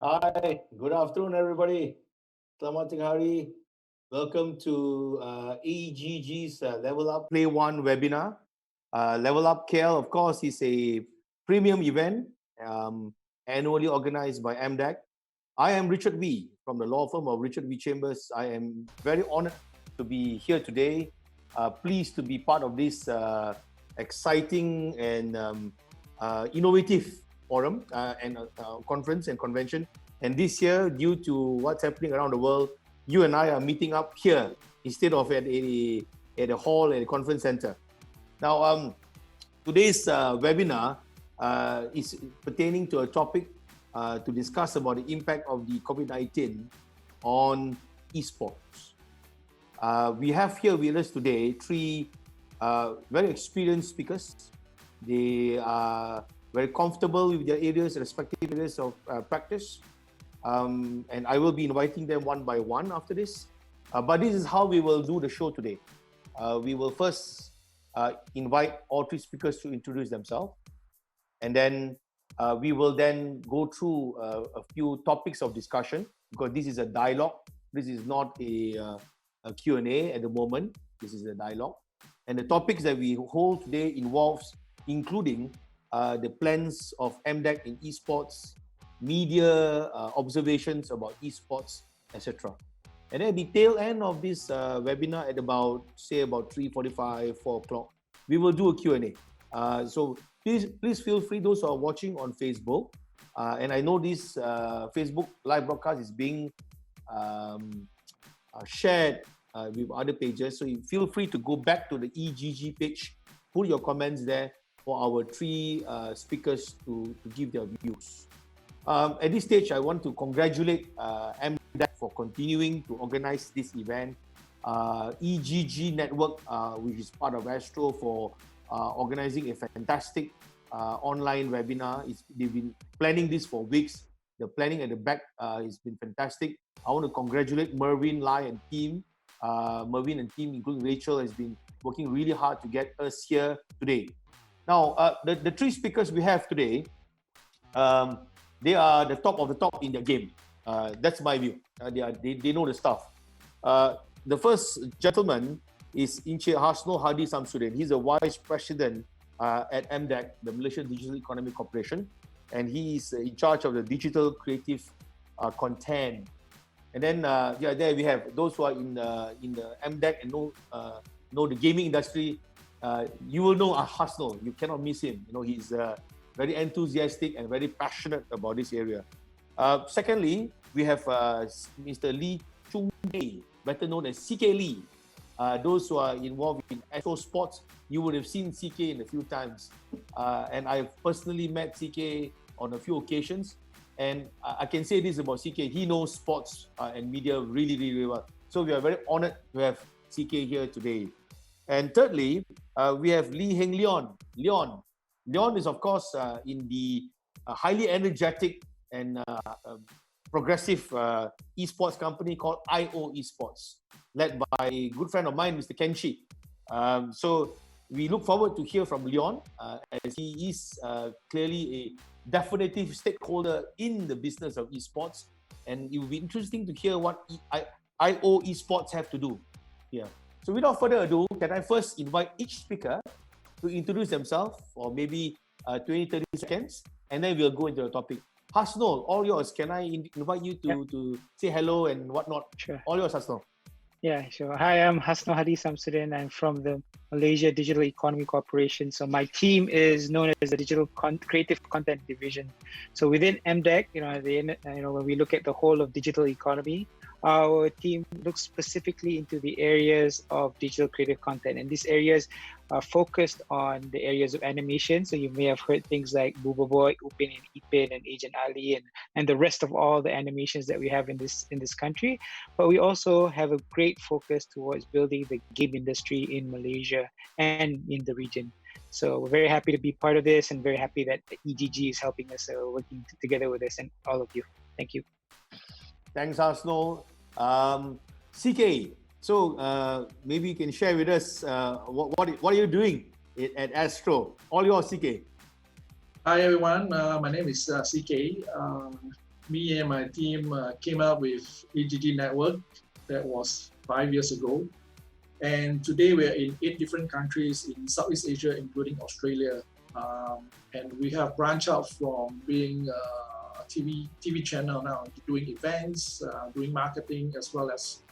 Hi, good afternoon, everybody. Selamat tengah hari. Welcome to EGG's Level Up Play One webinar. Level Up KL, of course, is a premium event annually organized by MDEC. I am Richard Wee from the law firm of Richard Wee Chambers. I am very honored to be here today. Pleased to be part of this exciting and innovative forum and conference and convention. And this year, due to what's happening around the world, you and I are meeting up here instead of at a hall at a conference center. Now, today's webinar is pertaining to a topic to discuss about the impact of the COVID-19 on esports. We have here with us today three very experienced speakers. They are very comfortable with their areas, respective areas of practice. And I will be inviting them one by one after this. But this is how we will do the show today. We will first invite all three speakers to introduce themselves. And then we will then go through a few topics of discussion, because this is a dialogue. This is not a Q&A at the moment. This is a dialogue. And the topics that we hold today involves including the plans of MDEC in esports, media observations about esports, etc. And then at the tail end of this webinar at about 3:45, 4 o'clock, we will do a Q&A. So please feel free, those who are watching on Facebook, and I know this Facebook live broadcast is being shared with other pages, so you feel free to go back to the EGG page, put your comments there for our three speakers to give their views. At this stage, I want to congratulate MDEC for continuing to organize this event. EGG Network, which is part of Astro, for organizing a fantastic online webinar. They've been planning this for weeks. The planning at the back has been fantastic. I want to congratulate Mervyn, Lai, and team. Mervyn and team, including Rachel, has been working really hard to get us here today. Now, the three speakers we have today, they are the top of the top in their game. That's my view. They know the stuff. The first gentleman is Encik Hasnul Hadi Samsudin. He's a vice president at MDEC, the Malaysian Digital Economy Corporation, and he is in charge of the digital creative content. And then, there we have those who are in the MDEC and know the gaming industry. You will know Hasnul. You cannot miss him. He's very enthusiastic and very passionate about this area. Secondly, we have Mr. Choong Khay, better known as CK Lee. Those who are involved in Esports, you would have seen CK in a few times. And I've personally met CK on a few occasions. And I can say this about CK, he knows sports and media really, really well. So we are very honored to have CK here today. And thirdly, we have Heng Leon. Leon is, of course, in the highly energetic and progressive esports company called IO Esports, led by a good friend of mine, Mr. Kenshi. So we look forward to hear from Leon, as he is clearly a definitive stakeholder in the business of esports. And it will be interesting to hear what IO Esports have to do here. So without further ado, can I first invite each speaker to introduce themselves for maybe 20-30 seconds, and then we'll go into the topic. Hasnul, all yours. Can I invite you to say hello and whatnot? Sure. All yours, Hasnul. Yeah, sure. Hi, I'm Hasnul Hadi Samsudin. I'm from the Malaysia Digital Economy Corporation. So my team is known as the Digital Creative Content Division. So within MDEC, when we look at the whole of digital economy, our team looks specifically into the areas of digital creative content, and these areas are focused on the areas of animation. So you may have heard things like Booba Boy, Upin and Ipin, and Agent Ali, and the rest of all the animations that we have in this country. But we also have a great focus towards building the game industry in Malaysia and in the region. So we're very happy to be part of this, and very happy that the EGG is helping us working together with us and all of you. Thank you. Thanks, Hasnul. CK, so maybe you can share with us what are you doing at Astro? All yours, CK. Hi everyone, my name is CK. me and my team came up with EGG Network. That was 5 years ago. And today we're in 8 different countries in Southeast Asia, including Australia. And we have branched out from being a TV channel now to doing events, doing marketing, as well as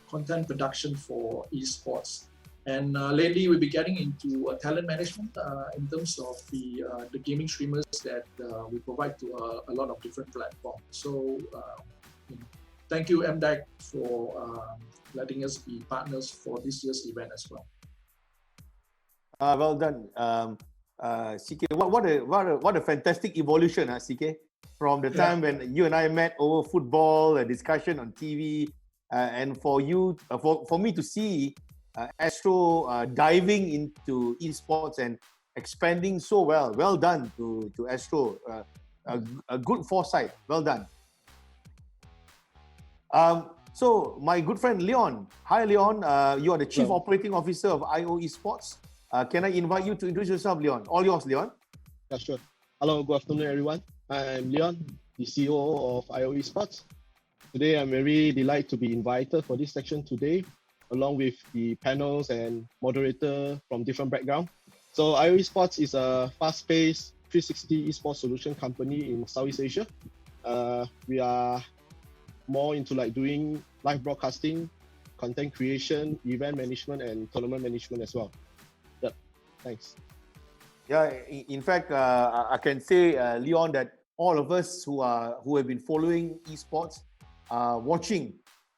content production for esports. And lately we'll be getting into talent management in terms of the gaming streamers that we provide to a lot of different platforms. So thank you MDEC for letting us be partners for this year's event as well. Well done, CK. What a fantastic evolution, CK, from the time when you and I met over football, a discussion on TV, and for you, for me to see Astro diving into esports and expanding so well. Well done to Astro. A good foresight. Well done. So my good friend Leon. Hi Leon, you are the Chief Operating Officer of IO Esports. Can I invite you to introduce yourself, Leon? All yours, Leon. Yeah, sure. Hello, good afternoon, everyone. I'm Leon, the CEO of IO Esports. Today, I'm very delighted to be invited for this section today, along with the panels and moderator from different backgrounds. So IO Esports is a fast-paced 360 esports solution company in Southeast Asia. We are more into like doing live broadcasting, content creation, event management, and tournament management as well. Yep, thanks. Yeah, in fact, I can say, Leon, that all of us who have been following esports, watching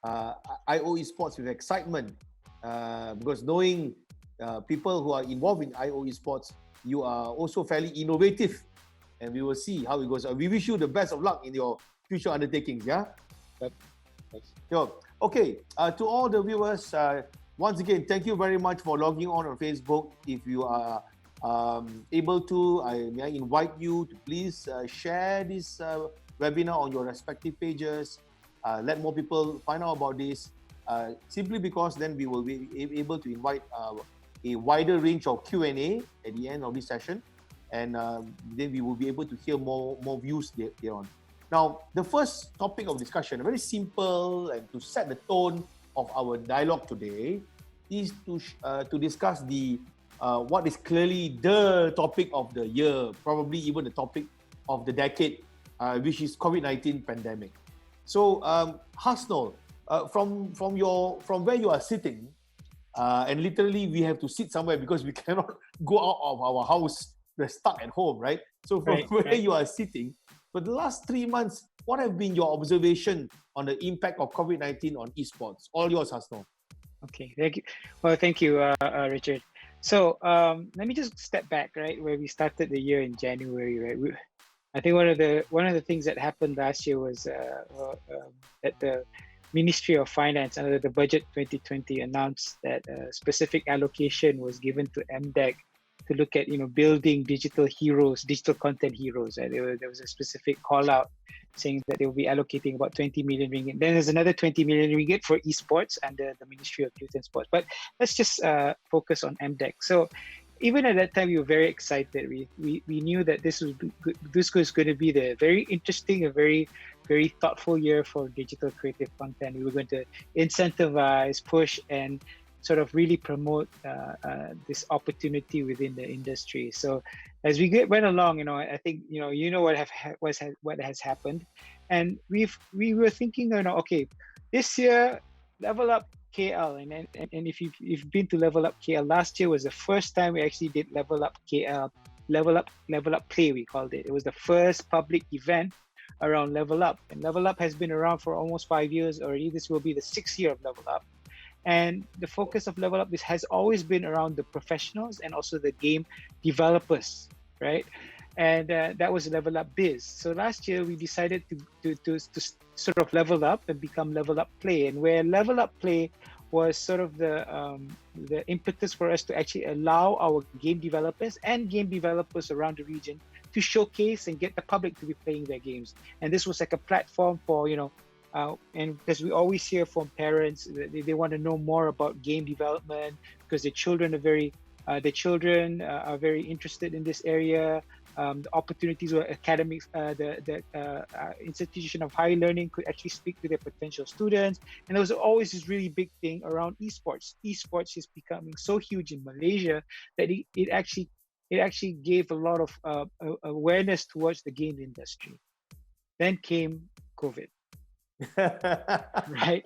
IO Esports with excitement, because knowing people who are involved in IO Esports, you are also fairly innovative, and we will see how it goes. We wish you the best of luck in your future undertakings. Yeah. Yep. Thanks. Sure. Okay. To all the viewers, once again, thank you very much for logging on Facebook. If you are able to, may I invite you to please share this webinar on your respective pages. Let more people find out about this, simply because then we will be able to invite a wider range of Q&A at the end of this session, and then we will be able to hear more views there on. Now, the first topic of discussion, very simple, and to set the tone of our dialogue today, is to discuss the what is clearly the topic of the year, probably even the topic of the decade, which is COVID-19 pandemic. So, Hasnul, from where you are sitting, and literally we have to sit somewhere because we cannot go out of our house. We're stuck at home, right? So from where you are sitting, for the last 3 months, what have been your observation on the impact of COVID-19 on esports? All yours, Hasnul. Okay, thank you. Well, thank you, Richard. So let me just step back, right, where we started the year in January, right? I think one of the things that happened last year was that the Ministry of Finance under the Budget 2020 announced that a specific allocation was given to MDEC to look at building digital heroes, digital content heroes. Right? There was a specific call out saying that they will be allocating about 20 million ringgit. Then there's another 20 million ringgit for esports under the Ministry of Youth and Sports. But let's just focus on MDEC. So even at that time, we were very excited. We knew that this was going to be the very interesting, a very thoughtful year for digital creative content. We were going to incentivize, push, and sort of really promote this opportunity within the industry. So as we went along, I think what has happened, and we were thinking, okay, this year LevelUp KL, and if you've been to LevelUp KL, last year was the first time we actually did LevelUp KL, LevelUp Play, we called it. It was the first public event around LevelUp, and LevelUp has been around for almost 5 years already. This will be the 6th year of LevelUp. And the focus of LevelUp has always been around the professionals and also the game developers, right? And that was LevelUp Biz. So last year we decided to sort of level up and become LevelUp Play, and where LevelUp Play was sort of the impetus for us to actually allow our game developers and game developers around the region to showcase and get the public to be playing their games. And this was like a platform for and because we always hear from parents, they want to know more about game development because their children are very interested in this area. the opportunities where academics, the institution of higher learning could actually speak to their potential students. And there was always this really big thing around esports. Esports is becoming so huge in Malaysia that it actually gave a lot of awareness towards the game industry. Then came COVID, right?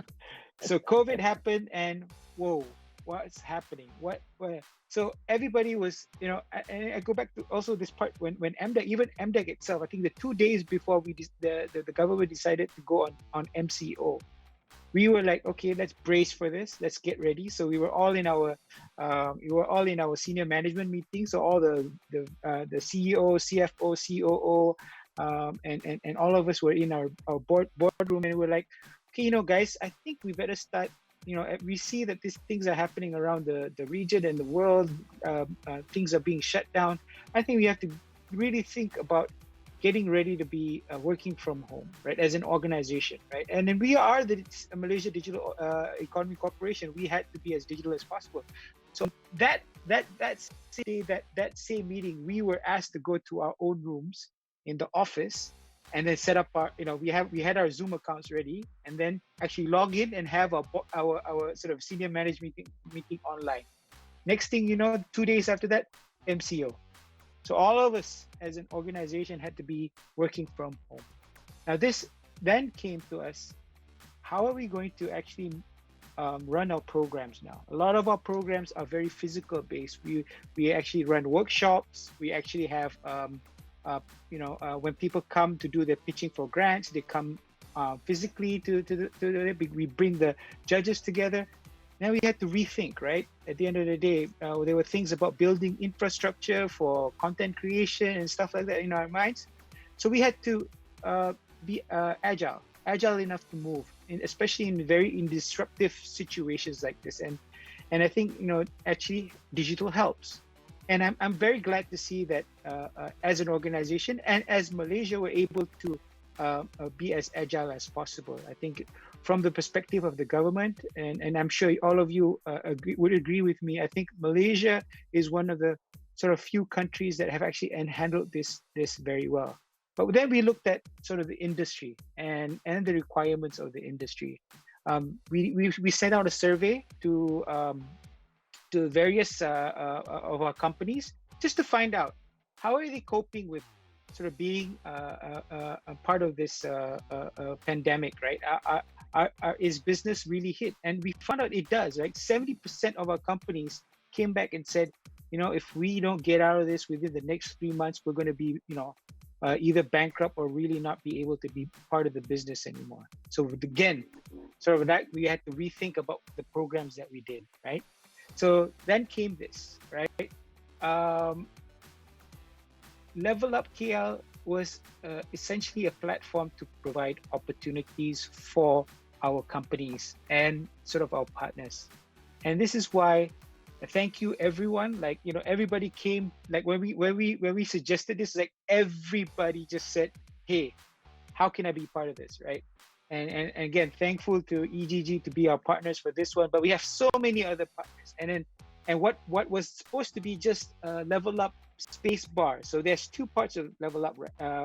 So COVID happened, and whoa, what's happening? What? So everybody was, and I go back to also this part when MDEC, even MDEC itself, I think the 2 days before the government decided to go on MCO, we were like, okay, let's brace for this, let's get ready. So we were all in our senior management meetings. So all the CEO, CFO, COO, and all of us were in our boardroom, and we're like, okay, guys, I think we better start. We see that these things are happening around the region and the world. Things are being shut down. I think we have to really think about getting ready to be working from home, right? As an organization, right? And then we are the Malaysia Digital Economy Corporation. We had to be as digital as possible. So that same meeting, we were asked to go to our own rooms in the office, and then set up our, we had our Zoom accounts ready, and then actually log in and have our sort of senior management meeting online. Next thing you know, 2 days after that, MCO. So all of us as an organization had to be working from home. Now this then came to us, how are we going to actually run our programs now? A lot of our programs are very physical based. We actually run workshops. We actually have when people come to do their pitching for grants, they come physically we bring the judges together. Now we had to rethink, right? At the end of the day, there were things about building infrastructure for content creation and stuff like that in our minds. So we had to be agile enough to move, especially in very disruptive situations like this. And I think, actually digital helps. And I'm very glad to see that as an organization and as Malaysia, we're able to be as agile as possible. I think from the perspective of the government, and I'm sure all of you would agree with me, I think Malaysia is one of the sort of few countries that have actually handled this very well. But then we looked at sort of the industry and the requirements of the industry. We sent out a survey to various of our companies just to find out how are they coping with sort of being a part of this pandemic, right? Is business really hit? And we found out it does, right? 70% of our companies came back and said, if we don't get out of this within the next 3 months, we're going to be, either bankrupt or really not be able to be part of the business anymore. So again, sort of that we had to rethink about the programs that we did, right? So then came this, right? LevelUp KL was essentially a platform to provide opportunities for our companies and sort of our partners. And this is why thank you everyone. Like, everybody came, like when we suggested this, like everybody just said, hey, how can I be part of this, right? And again, thankful to EGG to be our partners for this one, but we have so many other partners. And what was supposed to be just LevelUp space bar. So there's two parts of LevelUp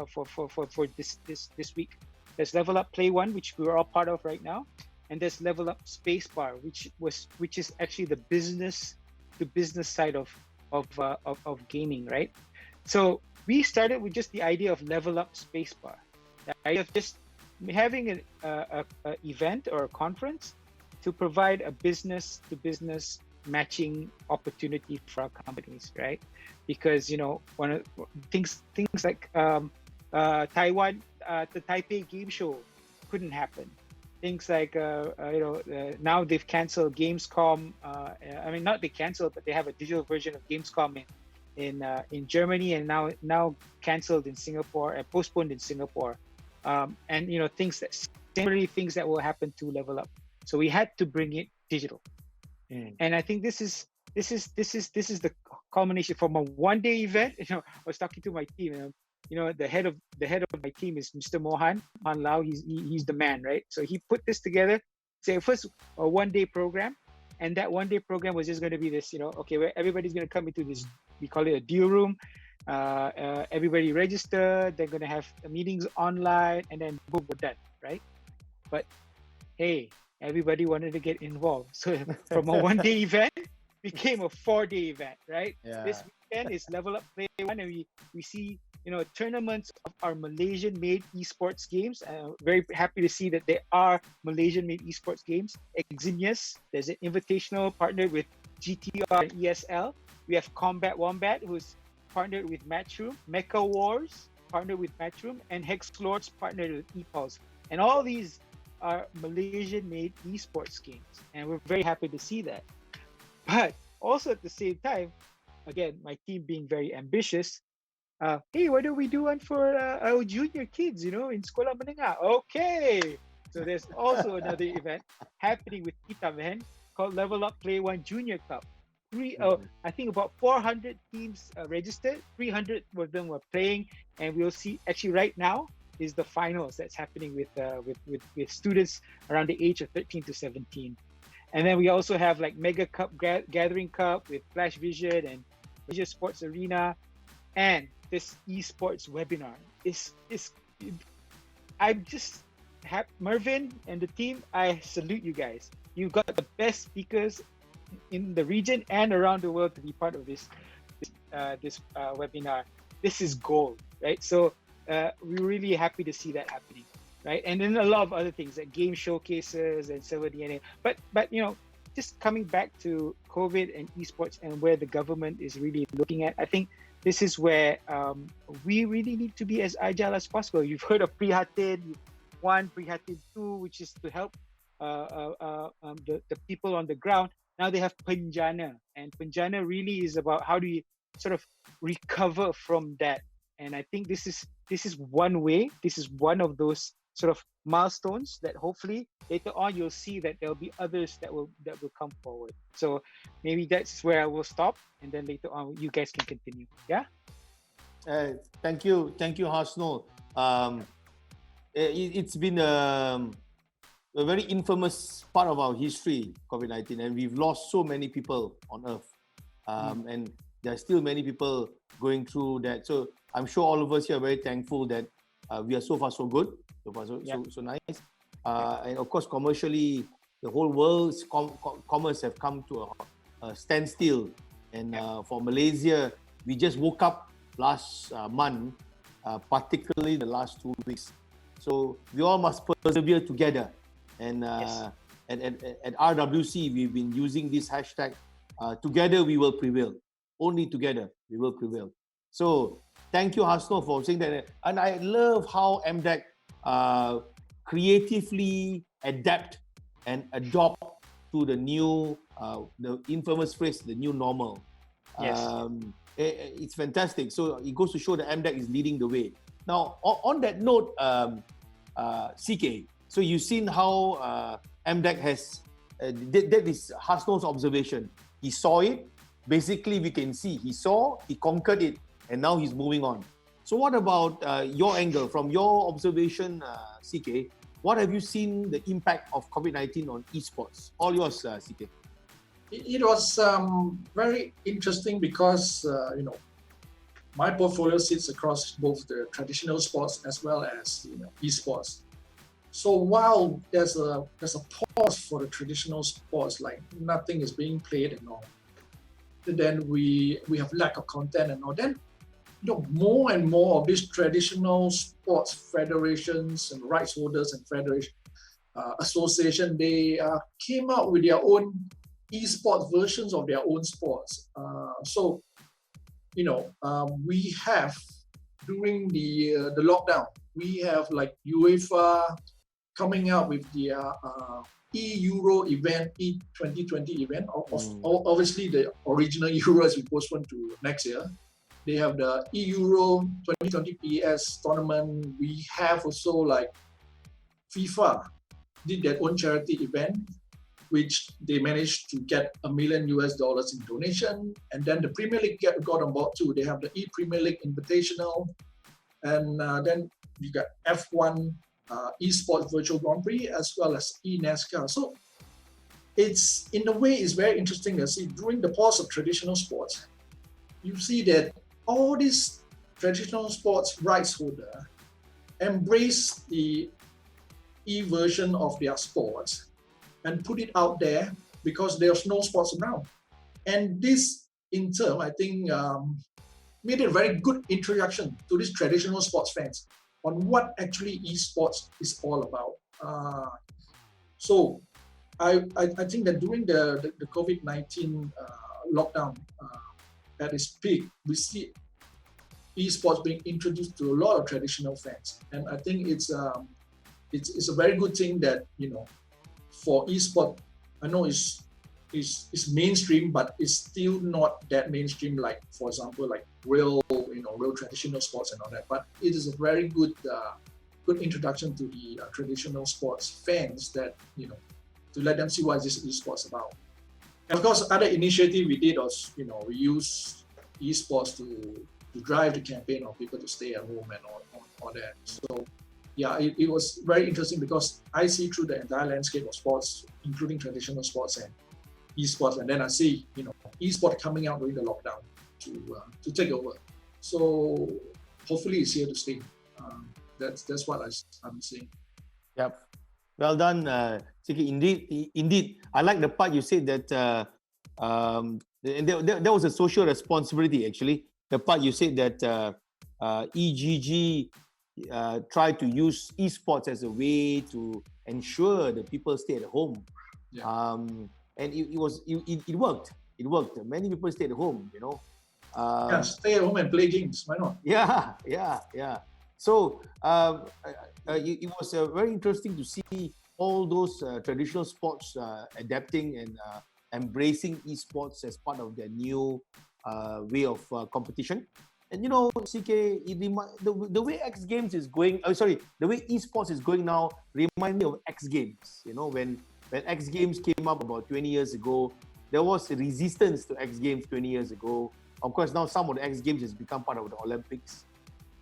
for this week. There's LevelUp Play One, which we're all part of right now, and there's LevelUp Space Bar, which is actually the business side of gaming, right? So we started with just the idea of LevelUp Space Bar, the idea of just having a event or a conference to provide a business to business matching opportunity for our companies, right? Because one of things like Taiwan, the Taipei Game Show couldn't happen. Things like now they've canceled Gamescom. I mean, not they canceled, but they have a digital version of Gamescom in Germany, and now canceled in Singapore and postponed in Singapore. And things that will happen to LevelUp. So we had to bring it digital. And I think this is the culmination from a one-day event. I was talking to my team. The head of my team is Mr. Mohan Lau. He's the man, right? So he put this together. Say first a one-day program, and that one-day program was just going to be this. Okay, where everybody's going to come into this. We call it a deal room. Everybody registered. They're going to have meetings online, and then boom, we're done, right? But hey, everybody wanted to get involved. So from a one-day event became a 4-day event, right? Yeah. This weekend is LevelUp Play One, and we see tournaments of our Malaysian-made esports games. Very happy to see that there are Malaysian-made esports games. Exinius, there's an invitational partnered with GTR and ESL. We have Combat Wombat, who's partnered with Matchroom. Mecha Wars partnered with Matchroom, and Hex Lords partnered with ePulse. And all these are Malaysian-made esports games, and we're very happy to see that. But also at the same time, again, my team being very ambitious, hey, why don't we do one for our junior kids, in Sekolah Menengah? Okay. So there's also another event happening with Kita Man called LevelUp Play One Junior Cup. I think about 400 teams registered, 300 of them were playing, and we'll see, actually right now, is the finals that's happening with students around the age of 13 to 17. And then we also have like Mega Cup, Gathering Cup with Flash Vision and Asia Sports Arena. And this esports webinar I'm just happy. Mervin and the team, I salute you guys. You've got the best speakers in the region and around the world to be part of this webinar. This is gold, right? So we're really happy to see that happening, right? And then a lot of other things like game showcases and server DNA. But just coming back to COVID and esports and where the government is really looking at, I think this is where we really need to be as agile as possible. You've heard of Prihatin 1, Prihatin 2, which is to help the people on the ground. Now they have Penjana, and Penjana really is about how do you sort of recover from that. And I think this is one way. This is one of those sort of milestones that hopefully later on you'll see that there'll be others that will come forward. So maybe that's where I will stop, and then later on you guys can continue. Yeah. Thank you, Hasnul. It's been a very infamous part of our history, COVID-19, and we've lost so many people on Earth, and there are still many people going through that. So I'm sure all of us here are very thankful that we are so far so good, so nice. And of course, commercially, the whole world's commerce have come to a standstill. And for Malaysia, we just woke up last month, particularly the last 2 weeks. So we all must persevere together. And at RWC, we've been using this hashtag, together we will prevail. Only together we will prevail. So thank you, Hasnul, for saying that. And I love how MDEC creatively adapt and adopt to the new, the infamous phrase, the new normal. Yes. It's fantastic. So it goes to show that MDEC is leading the way. Now, on that note, CK, so you've seen how MDEC has, that is Hasnul's observation. He saw it. Basically, we can see he saw, he conquered it, and now he's moving on. So what about your angle? From your observation, CK, what have you seen the impact of COVID-19 on esports? All yours, CK. It was very interesting because, my portfolio sits across both the traditional sports as well as esports. So while there's a pause for the traditional sports, like nothing is being played and all, then we have lack of content and all. Then more and more of these traditional sports federations and rights holders and federation association, they came out with their own esports versions of their own sports. We have during the lockdown, we have like UEFA coming out with the E-Euro event, E2020 event. Obviously, the original Euro has been postponed to next year. They have the E-Euro 2020 PS tournament. We have also like FIFA did their own charity event, which they managed to get $1 million in donation. And then the Premier League got on board too. They have the E-Premier League Invitational. And then you got F1 Esports Virtual Grand Prix as well as E-NASCAR. So it's, in a way, it's very interesting to see during the pause of traditional sports, you see that all these traditional sports rights holder embrace the e-version of their sports and put it out there because there's no sports around. And this, in turn, I think, made a very good introduction to these traditional sports fans on what actually esports is all about. So I think that during the COVID-19 lockdown at its peak, we see esports being introduced to a lot of traditional fans, and I think it's a very good thing that, you know, for esport, I know it's mainstream, but it's still not that mainstream like, for example, like real traditional sports and all that. But it is a very good introduction to the traditional sports fans, that, you know, to let them see what this esports about. And of course, other initiative we did was, you know, we use esports to drive the campaign of people to stay at home and all that. So yeah, it was very interesting because I see through the entire landscape of sports, including traditional sports and esports, and then I see, you know, esports coming out during the lockdown to take over. So hopefully it's here to stay. That's what I'm saying. Yep. Well done, Siki. Indeed. I like the part you said that there was a social responsibility, actually. The part you said that EGG tried to use esports as a way to ensure that people stay at home. Yeah. And it worked. It worked. Many people stayed at home, you know. Yeah, stay at home and play games. Why not? Yeah. So it was very interesting to see all those traditional sports adapting and embracing esports as part of their new way of competition. And you know, CK, the way X Games is going, the way esports is going now reminds me of X Games. You know, when X Games came up about 20 years ago, there was a resistance to X Games 20 years ago. Of course, now some of the X Games has become part of the Olympics.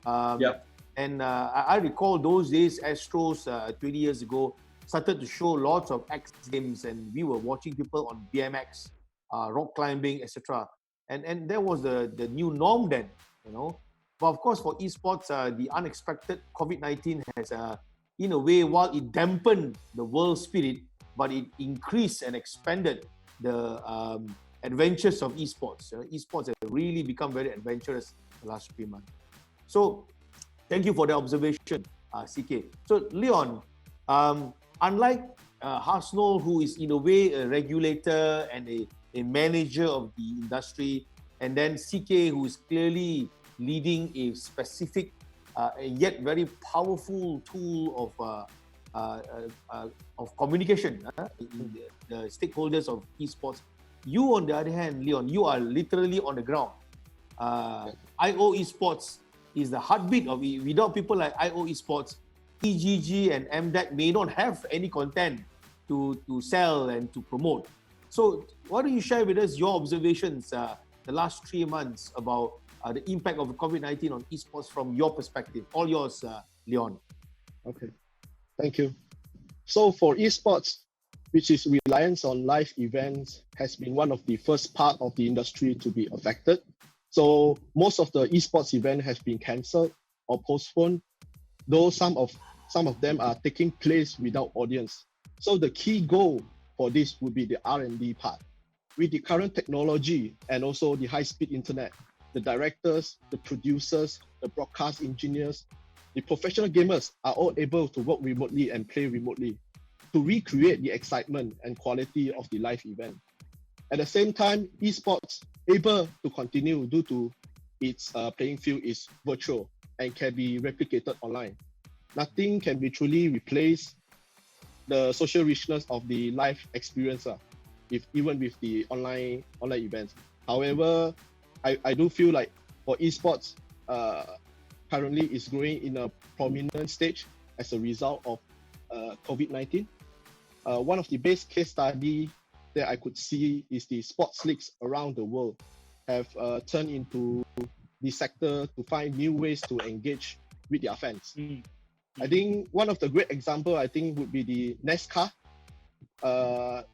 And I recall those days, Astros 20 years ago started to show lots of X Games, and we were watching people on BMX, rock climbing, etc. And that was the new norm then, you know. But of course, for esports, the unexpected COVID-19 has, in a way, while it dampened the world spirit, but it increased and expanded the adventures of esports. Esports have really become very adventurous the last 3 months. So, thank you for the observation, CK. So, Leon, unlike Hasnul, who is in a way a regulator and a manager of the industry, and then CK, who is clearly leading a specific yet very powerful tool of communication in the stakeholders of esports. You, on the other hand, Leon, you are literally on the ground. IO Esports is the heartbeat of it. Without people like IO Esports, EGG and MDEC may not have any content to sell and to promote. So why don't you share with us your observations the last 3 months about the impact of COVID-19 on esports from your perspective? All yours, Leon. Okay, thank you. So for esports, which is reliance on live events, has been one of the first part of the industry to be affected. So most of the esports event has been cancelled or postponed, though some of them are taking place without audience. So the key goal for this would be the R&D part. With the current technology and also the high-speed internet, the directors, the producers, the broadcast engineers, the professional gamers are all able to work remotely and play remotely to recreate the excitement and quality of the live event. At the same time, esports able to continue due to its playing field is virtual and can be replicated online. Nothing can be truly replace the social richness of the live experience, even with the online events. However, I do feel like for esports, currently is growing in a prominent stage as a result of COVID-19. One of the best case study that I could see is the sports leagues around the world have turned into the sector to find new ways to engage with their fans. I think one of the great example would be the NASCAR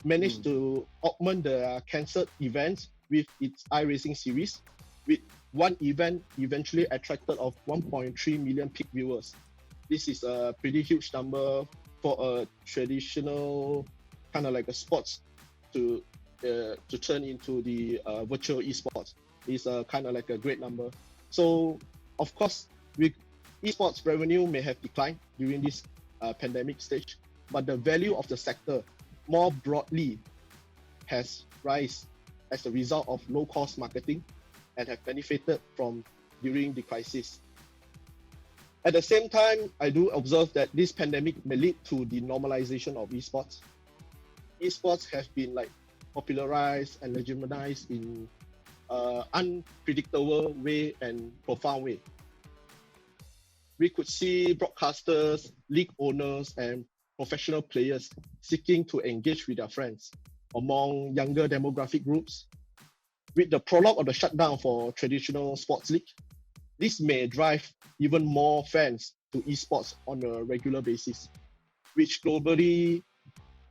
managed to augment the cancelled events with its iRacing series with one event eventually attracted of 1.3 million peak viewers. This is a pretty huge number for a traditional kind of like a sports to turn into the virtual esports. It's kind of like a great number. So of course, esports revenue may have declined during this pandemic stage, but the value of the sector more broadly has rise as a result of low-cost marketing and have benefited from during the crisis. At the same time, I do observe that this pandemic may lead to the normalization of esports. Esports have been like popularized and legitimized in unpredictable way and profound way. We could see broadcasters, league owners, and professional players seeking to engage with their friends among younger demographic groups. With the prologue of the shutdown for traditional sports league, this may drive even more fans to esports on a regular basis, which globally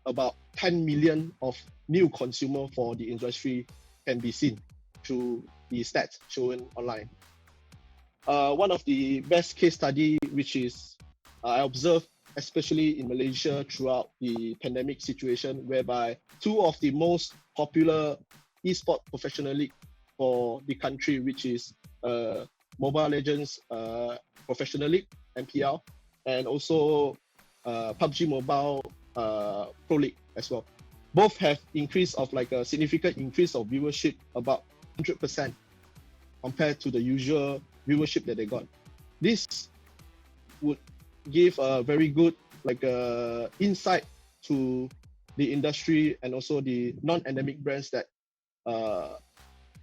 about 10 million of new consumer for the industry can be seen through the stats shown online. One of the best case study, which is I observed, especially in Malaysia throughout the pandemic situation, whereby two of the most popular esports professional league for the country, which is Mobile Legends Professional League, MPL, and also PUBG Mobile Pro League as well. Both have increase of like a significant increase of viewership, about 100% compared to the usual viewership that they got. This would give a very good like insight to the industry and also the non-endemic brands that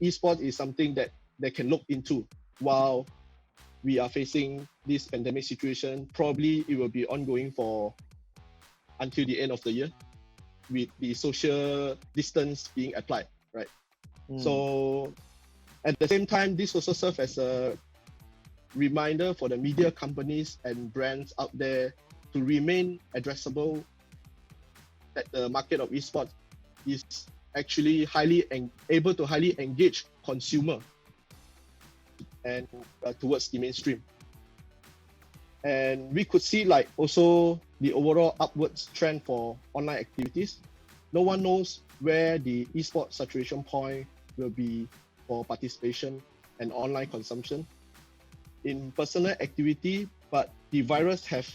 esports is something that they can look into while we are facing this pandemic situation. Probably it will be ongoing for until the end of the year with the social distance being applied, right? So at the same time, this also serves as a reminder for the media companies and brands out there to remain addressable, that the market of esports is actually able to highly engage consumer and towards the mainstream. And we could see like also the overall upwards trend for online activities. No one knows where the esports saturation point will be for participation and online consumption in personal activity, but the virus have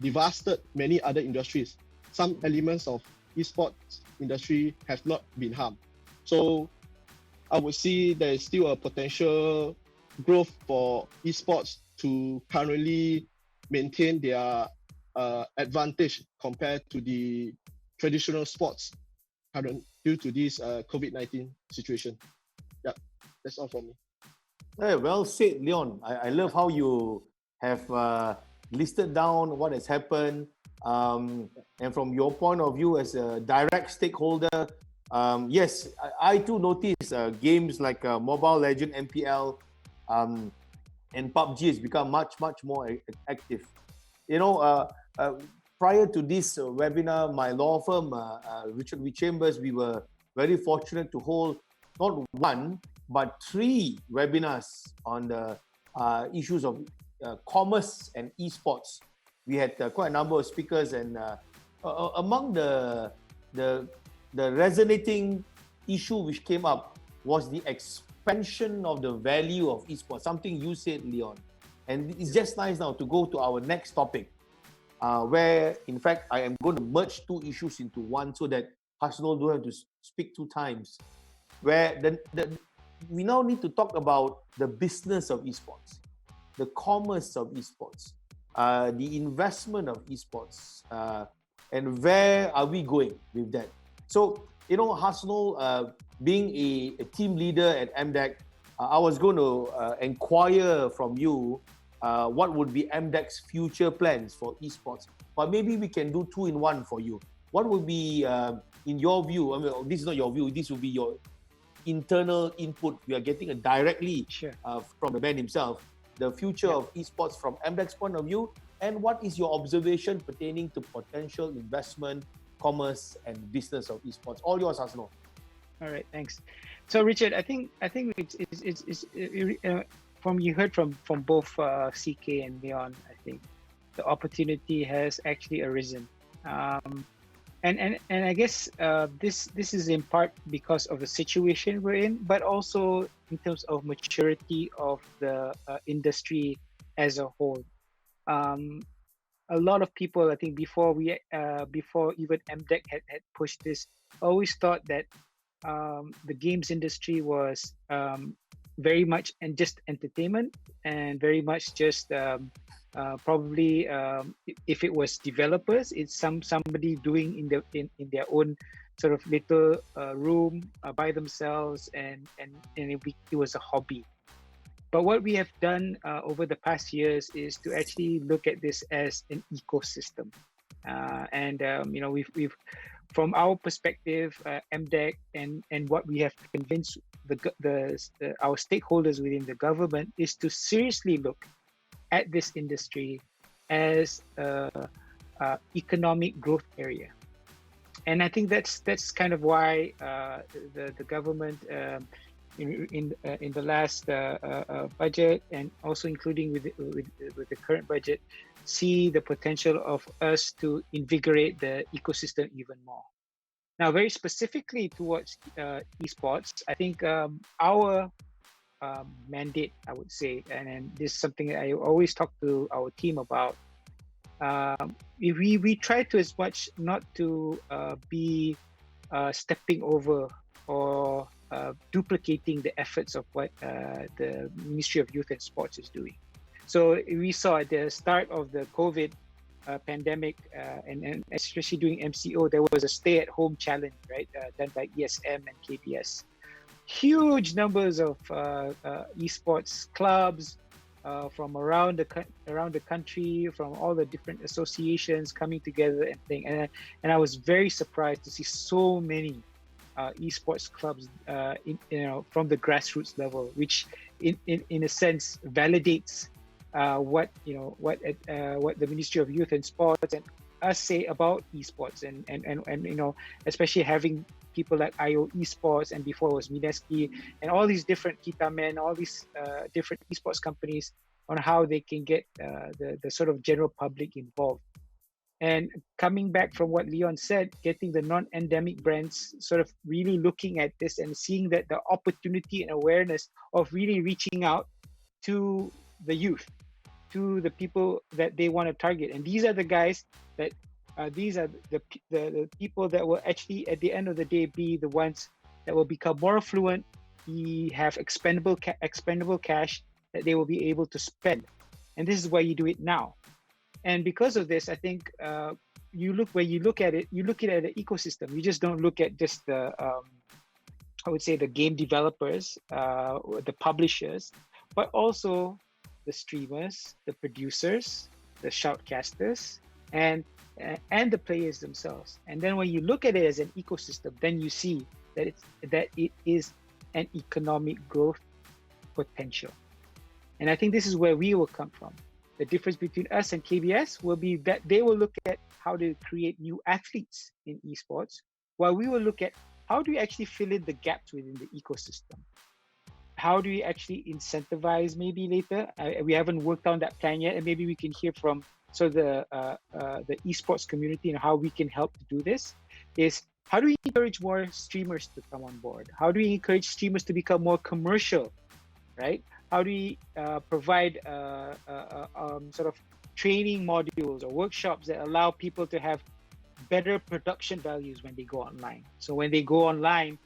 devastated many other industries. Some elements of esports industry have not been harmed. So I would see there is still a potential growth for esports to currently maintain their advantage compared to the traditional sports due to this COVID-19 situation. Yeah, that's all from me. Hey, well said, Leon. I love how you have listed down what has happened. And from your point of view as a direct stakeholder, yes, I too notice games like Mobile Legend, MPL, and PUBG has become much more active. You know, prior to this webinar, my law firm, Richard W. Chambers, we were very fortunate to hold not one, but 3 webinars on the issues of commerce and esports. We had quite a number of speakers, and among the resonating issue which came up was the expansion of the value of esports, something you said, Leon. And it's just nice now to go to our next topic, where in fact I am going to merge 2 issues into one so that Hasnul don't have to speak 2 times. Where we now need to talk about the business of esports, the commerce of esports, the investment of esports, and where are we going with that? So, you know, Hasnul, being a team leader at MDEC, I was going to inquire from you what would be MDEC's future plans for esports. But maybe we can do 2 in 1 for you. What would be, in your view, I mean, this is not your view, this will be your internal input. We are getting it directly from the man himself, the future of esports from MDEC's point of view, and what is your observation pertaining to potential investment, commerce, and business of esports? All yours, Hasnul. All right, thanks. So Richard, I think from you heard from both CK and Leon. I think the opportunity has actually arisen, and I guess this is in part because of the situation we're in, but also in terms of maturity of the industry as a whole. A lot of people, I think, before even MDEC had pushed this, always thought that the games industry was very much and just entertainment, and very much just probably if it was developers, it's somebody doing in their own sort of little room by themselves, and it was a hobby. But what we have done over the past years is to actually look at this as an ecosystem, and we've from our perspective, MDEC and what we have convinced our stakeholders within the government is to seriously look at this industry as a economic growth area. And I think that's kind of why the government in the last budget, and also including with the current budget, see the potential of us to invigorate the ecosystem even more. Now, very specifically towards esports, I think our mandate, I would say, and this is something that I always talk to our team about. We try to as much not to be stepping over or duplicating the efforts of what the Ministry of Youth and Sports is doing. So we saw at the start of the COVID pandemic, and especially during MCO, there was a stay-at-home challenge, right, done by ESM and KBS. Huge numbers of esports clubs from around the country, from all the different associations coming together and thing. And I was very surprised to see so many esports clubs, from the grassroots level, which in a sense validates what the Ministry of Youth and Sports and us say about esports, and especially having people like IO Esports, and before it was MDEC, and all these different Kitamen, all these different esports companies, on how they can get the sort of general public involved. And coming back from what Leon said, getting the non-endemic brands sort of really looking at this and seeing that the opportunity and awareness of really reaching out to the youth, to the people that they want to target. And these are the guys that these are the people that will actually, at the end of the day, be the ones that will become more affluent, have expendable cash that they will be able to spend. And this is why you do it now. And because of this, I think you look at it as an ecosystem. You just don't look at just the I would say the game developers, the publishers, but also the streamers, the producers, the shoutcasters, and the players themselves. And then when you look at it as an ecosystem, then you see that it is an economic growth potential. And I think this is where we will come from. The difference between us and KBS will be that they will look at how to create new athletes in esports, while we will look at how do we actually fill in the gaps within the ecosystem. How do we actually incentivize maybe later? We haven't worked on that plan yet, and maybe we can hear from the esports community and how we can help to do this. Is how do we encourage more streamers to come on board? How do we encourage streamers to become more commercial, right? How do we provide sort of training modules or workshops that allow people to have better production values when they go online? So when they go online,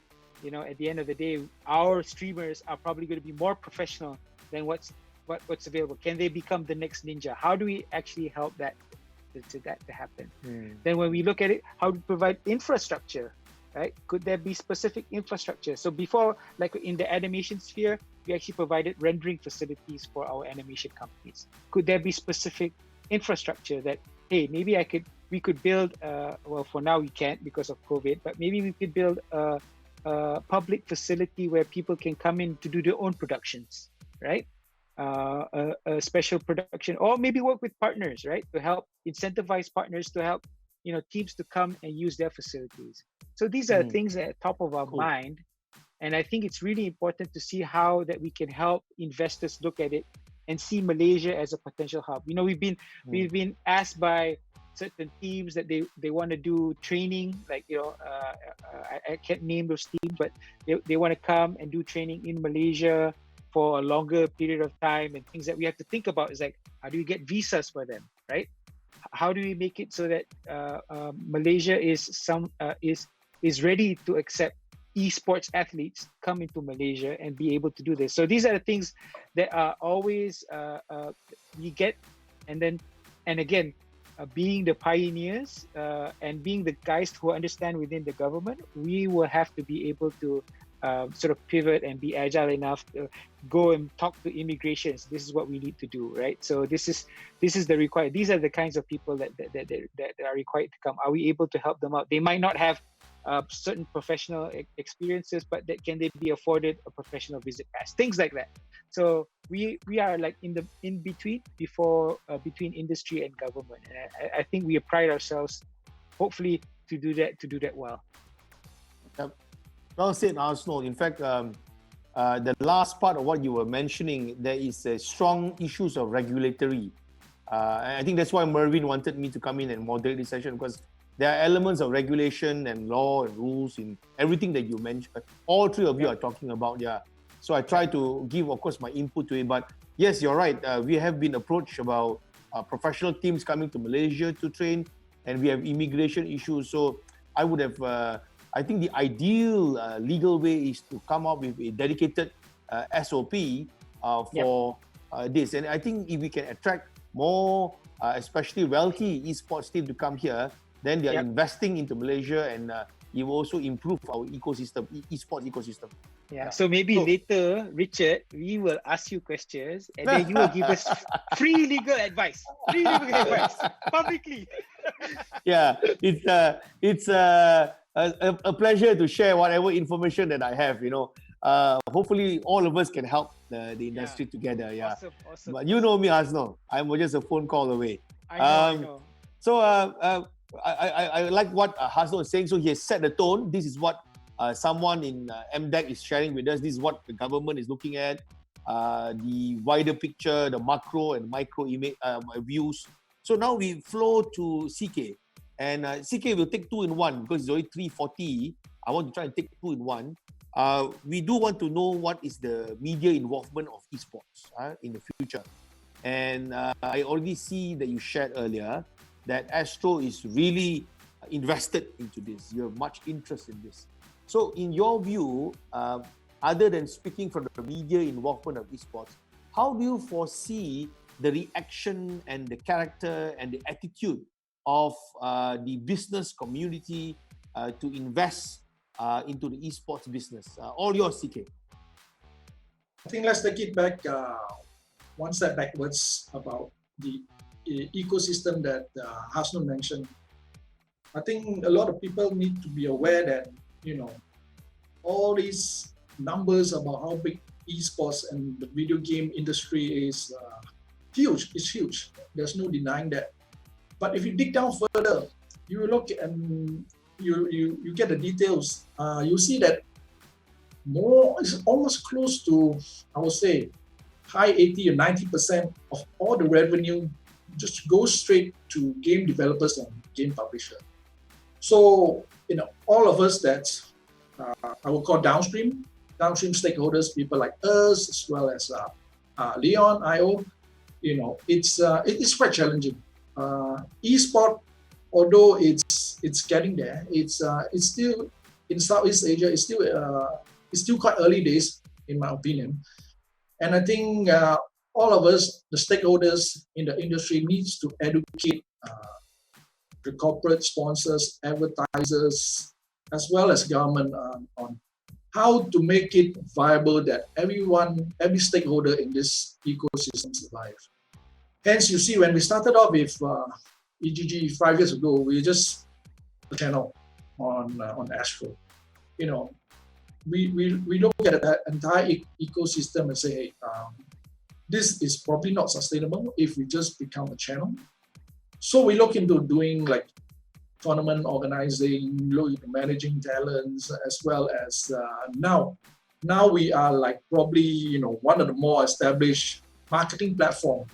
at the end of the day, our streamers are probably going to be more professional than what's available. Can they become the next Ninja? How do we actually help that to happen? Then when we look at it, how to provide infrastructure, right? Could there be specific infrastructure? So before, like in the animation sphere, we actually provided rendering facilities for our animation companies. Could there be specific infrastructure that, hey, maybe we could build, well, for now we can't because of COVID, but maybe we could build a public facility where people can come in to do their own productions, right? A special production, or maybe work with partners, right? To help incentivize partners to help, teams to come and use their facilities. So these are things that are top of our mind. And I think it's really important to see how that we can help investors look at it and see Malaysia as a potential hub. You know, we've been asked by certain teams that they want to do training, like, you know, I can't name those teams, but they want to come and do training in Malaysia for a longer period of time, and things that we have to think about is like, how do we get visas for them, right? How do we make it so that Malaysia is ready to accept esports athletes come into Malaysia and be able to do this? So these are the things that are always we get, and again, being the pioneers and being the guys who understand within the government, we will have to be able to sort of pivot and be agile enough to go and talk to immigrations. This is what we need to do, right? So this is the required. These are the kinds of people that are required to come. Are we able to help them out? They might not have certain professional experiences, but can they be afforded a professional visit pass? Things like that. So we are like in between between industry and government, and I think we pride ourselves, hopefully, to do that well. Yep. Well said, Hasnul. In fact, the last part of what you were mentioning, there is strong issues of regulatory. I think that's why Mervin wanted me to come in and moderate this session, because there are elements of regulation and law and rules in everything that you mentioned. All three of you are talking about, yeah. So I try to give, of course, my input to it. But yes, you're right. We have been approached about professional teams coming to Malaysia to train, and we have immigration issues. So I would have, I think the ideal legal way is to come up with a dedicated SOP for this. And I think if we can attract more, especially wealthy esports team to come here, then they are investing into Malaysia, and it will also improve our ecosystem, esports ecosystem. Yeah. So maybe later, Richard, we will ask you questions, and then you will give us free legal advice. Free legal advice publicly. Yeah, it's a pleasure to share whatever information that I have. You know, hopefully all of us can help the industry together. Yeah. Awesome. But you know me, Hasnul. I'm just a phone call away. I know. So I like what Hasnul is saying. So he has set the tone. This is what someone in MDEC is sharing with us. This is what the government is looking at. The wider picture, the macro and micro image views. So now we flow to CK. And CK will take 2 in 1 because it's already 3:40. I want to try and take 2 in 1. We do want to know what is the media involvement of esports in the future. And I already see that you shared earlier that Astro is really invested into this. You have much interest in this. So in your view, other than speaking from the media involvement of esports, how do you foresee the reaction and the character and the attitude of the business community to invest into the esports business? All yours, CK. I think let's take it back one step backwards about the ecosystem that Hasnul mentioned. I think a lot of people need to be aware that, you know, all these numbers about how big esports and the video game industry is huge. It's huge. There's no denying that. But if you dig down further, you look and you get the details. You see that it's almost close to, I would say, high 80 or 90% of all the revenue just goes straight to game developers and game publishers. So, you know, all of us that I would call downstream stakeholders, people like us, as well as Leon, IO, you know, it's quite challenging. Esport, although it's getting there, it's still in Southeast Asia. It's still quite early days, in my opinion. And I think all of us, the stakeholders in the industry, needs to educate the corporate sponsors, advertisers, as well as government on how to make it viable that every stakeholder in this ecosystem survive. Hence, you see, when we started off with EGG 5 years ago, we just a channel on Astro. You know, we look at that entire ecosystem and say, hey, this is probably not sustainable if we just become a channel. So we look into doing like tournament organizing, look into managing talents, as well as now we are like probably one of the more established marketing platform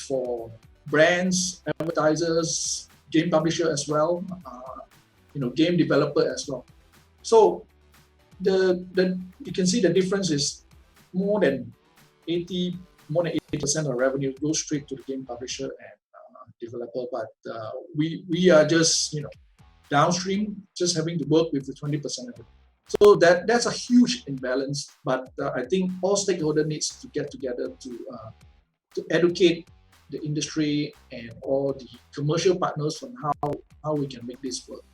for brands, advertisers, game publisher as well, game developer as well. So you can see the difference is more than 80% of revenue goes straight to the game publisher and developer, but we are just downstream, just having to work with the 20% of it. So that's a huge imbalance. But I think all stakeholders needs to get together to educate the industry and all the commercial partners on how we can make this work.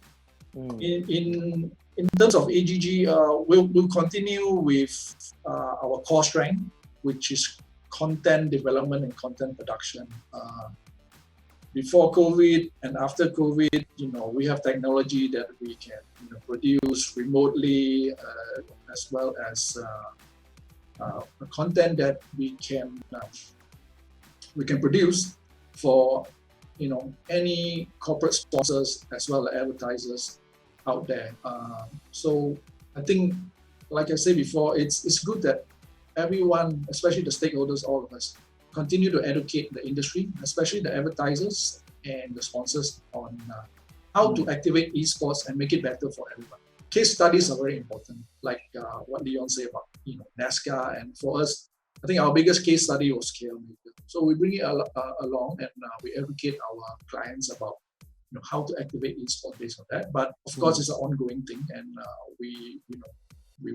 In terms of AGG, we'll continue with our core strength, which is content development and content production. Before COVID and after COVID, we have technology that we can produce remotely, as well as content that we can produce for any corporate sponsors as well as advertisers out there. So I think, like I said before, it's good that everyone, especially the stakeholders, all of us, continue to educate the industry, especially the advertisers and the sponsors, on how to activate esports and make it better for everyone. Case studies are very important, like what Leon said about NASCAR, and for us, I think our biggest case study was KL. So we bring it along and we educate our clients about how to activate esports based on that. But of course, it's an ongoing thing, and we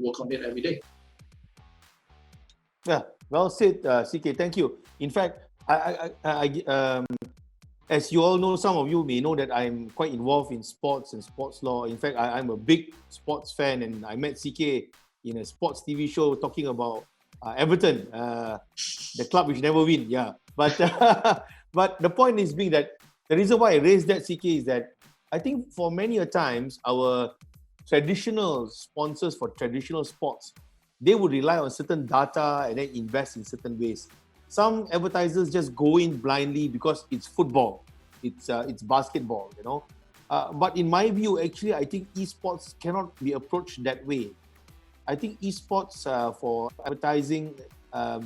work on it every day. Yeah, well said, CK. Thank you. In fact, as you all know, some of you may know that I'm quite involved in sports and sports law. In fact, I'm a big sports fan, and I met CK in a sports TV show talking about Everton, the club which never win. Yeah, but but the point is being that the reason why I raised that, CK, is that I think for many a times our traditional sponsors for traditional sports, they would rely on certain data and then invest in certain ways. Some advertisers just go in blindly because it's football, it's basketball, But in my view, actually, I think esports cannot be approached that way. I think esports for advertising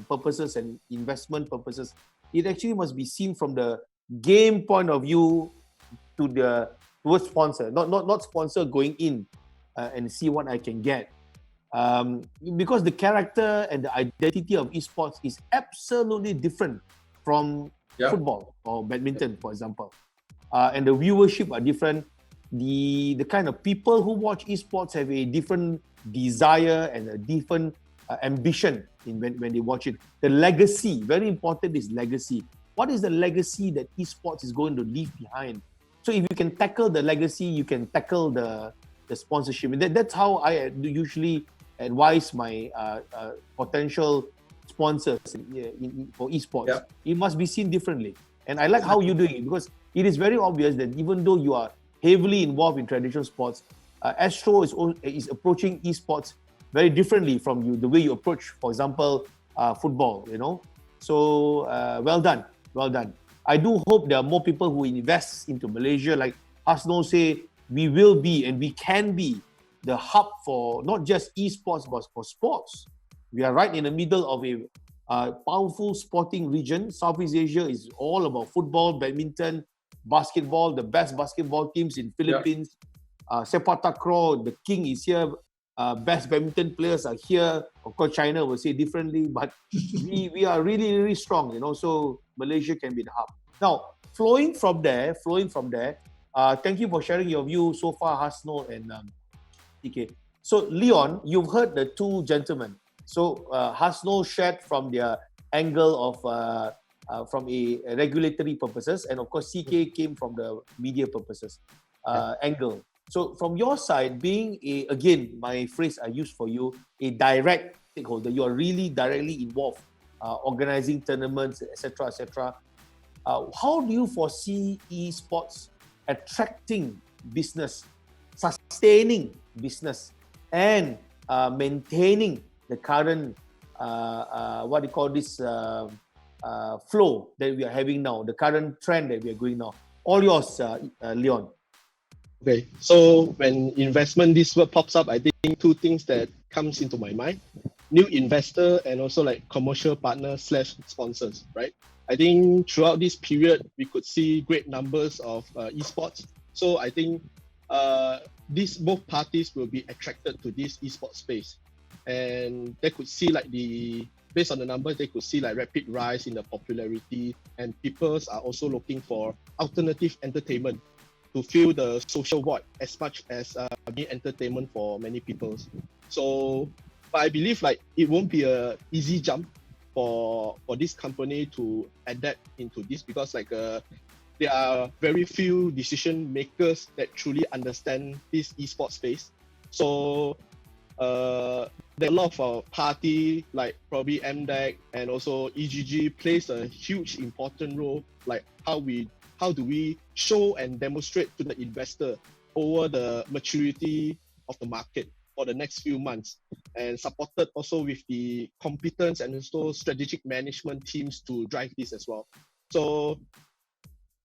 purposes and investment purposes, it actually must be seen from the game point of view towards sponsor, not sponsor going in and see what I can get. Because the character and the identity of esports is absolutely different from football or badminton, for example. And the viewership are different. The kind of people who watch esports have a different desire and a different ambition when they watch it. The legacy, very important, is legacy. What is the legacy that esports is going to leave behind? So if you can tackle the legacy, you can tackle the sponsorship. And that's how I usually advise my potential sponsors for esports. Yeah. It must be seen differently. And I like how you're doing it, because it is very obvious that even though you are heavily involved in traditional sports, Astro is approaching esports very differently from you, the way you approach, for example, football, So well done. I do hope there are more people who invest into Malaysia. Like Hasnul say, we will be and we can be the hub for not just esports, but for sports. We are right in the middle of a powerful sporting region. Southeast Asia is all about football, badminton, basketball, the best basketball teams in Philippines. Sepak takraw, the king is here. Best badminton players are here. Of course, China will say differently, but we are really, really strong, so Malaysia can be the hub. Now, flowing from there, thank you for sharing your view so far, Hasnul and TK. So, Leon, you've heard the two gentlemen. So, Hasnul shared from their angle of from a regulatory purposes, and of course, CK came from the media purposes angle. So from your side, being again, my phrase I use for you, a direct stakeholder, you are really directly involved, organizing tournaments, etc., etc. How do you foresee esports attracting business, sustaining business, and maintaining the current flow that we are having now, the current trend that we are going now? All yours, Leon. Okay, so when investment this word pops up, I think two things that comes into my mind: new investor and also like commercial partner slash sponsors, right? I think throughout this period we could see great numbers of esports. So I think these both parties will be attracted to this esports space, and they could see like based on the numbers they could see like rapid rise in the popularity, and people are also looking for alternative entertainment to fill the social void as much as being entertainment for many people. So, but I believe like it won't be a easy jump for this company to adapt into this, because like there are very few decision makers that truly understand this esports space. So there are a lot of party like probably MDEC and also EGG plays a huge important role, like how do we show and demonstrate to the investor over the maturity of the market for the next few months, and supported also with the competence and also strategic management teams to drive this as well. So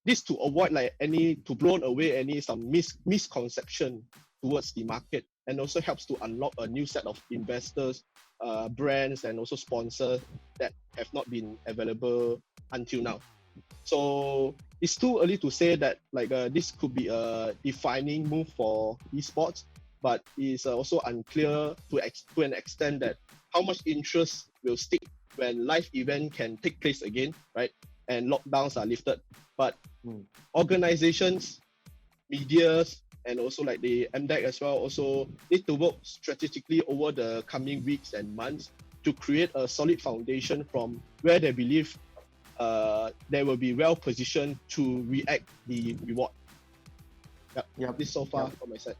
this to avoid like to blow away some misconception towards the market, and also helps to unlock a new set of investors, brands, and also sponsors that have not been available until now. So it's too early to say that like this could be a defining move for esports, but it's also unclear to an extent that how much interest will stick when live event can take place again, right? And lockdowns are lifted. But organizations, medias, and also like the MDEC as well also need to work strategically over the coming weeks and months to create a solid foundation from where they believe they will be well positioned to react the reward. This so far from my side.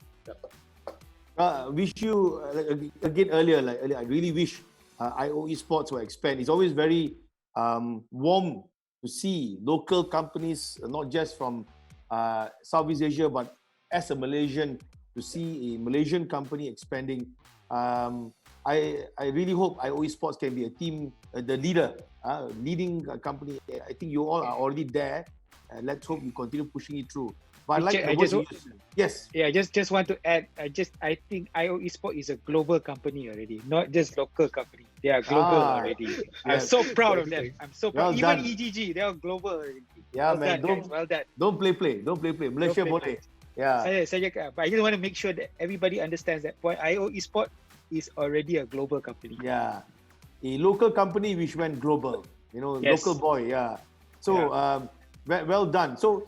Wish you again earlier. I really wish IO Esports will expand. It's always very warm to see local companies, not just from Southeast Asia, but as a Malaysian, to see a Malaysian company expanding. I really hope IO Esports can be a team, the leading company. I think you all are already there. Let's hope you continue pushing it through. But yes. Yeah, just want to add. I think IO Esports is a global company already, not just local company. They are global already. I'm so proud of them. I'm so proud. Well Even EGG, they are global already. Yeah, well man. Done, well done. Don't play. Malaysia boleh. Yeah. But I just want to make sure that everybody understands that IO Esports is already a global company. Yeah, a local company which went global. Local boy. Yeah. So well done. So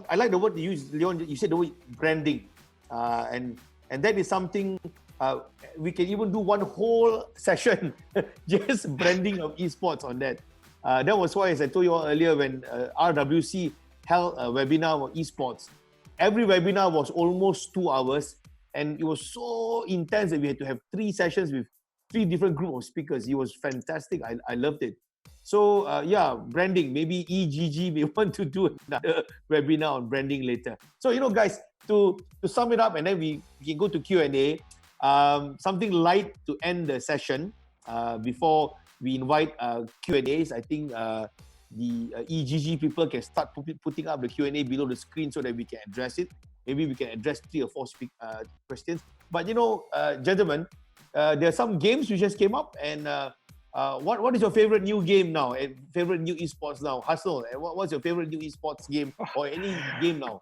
I like the word you used, Leon. You said the word branding, and that is something we can even do one whole session just branding of esports on that. That was why, as I told you all earlier, when RWC held a webinar on esports, every webinar was almost 2 hours, and it was so intense that we had to have 3 sessions with 3 different group of speakers. It was fantastic. I loved it. So branding. Maybe EGG may want to do another webinar on branding later. So guys, to sum it up, and then we can go to Q&A. Something light to end the session before we invite Q&As. I think the EGG people can start putting up the Q&A below the screen so that we can address it. Maybe we can address 3 or 4 questions. But gentlemen, there are some games which just came up, and what is your favorite new game now? And favorite new esports now? Hasnul, what's your favorite new esports game or any game now?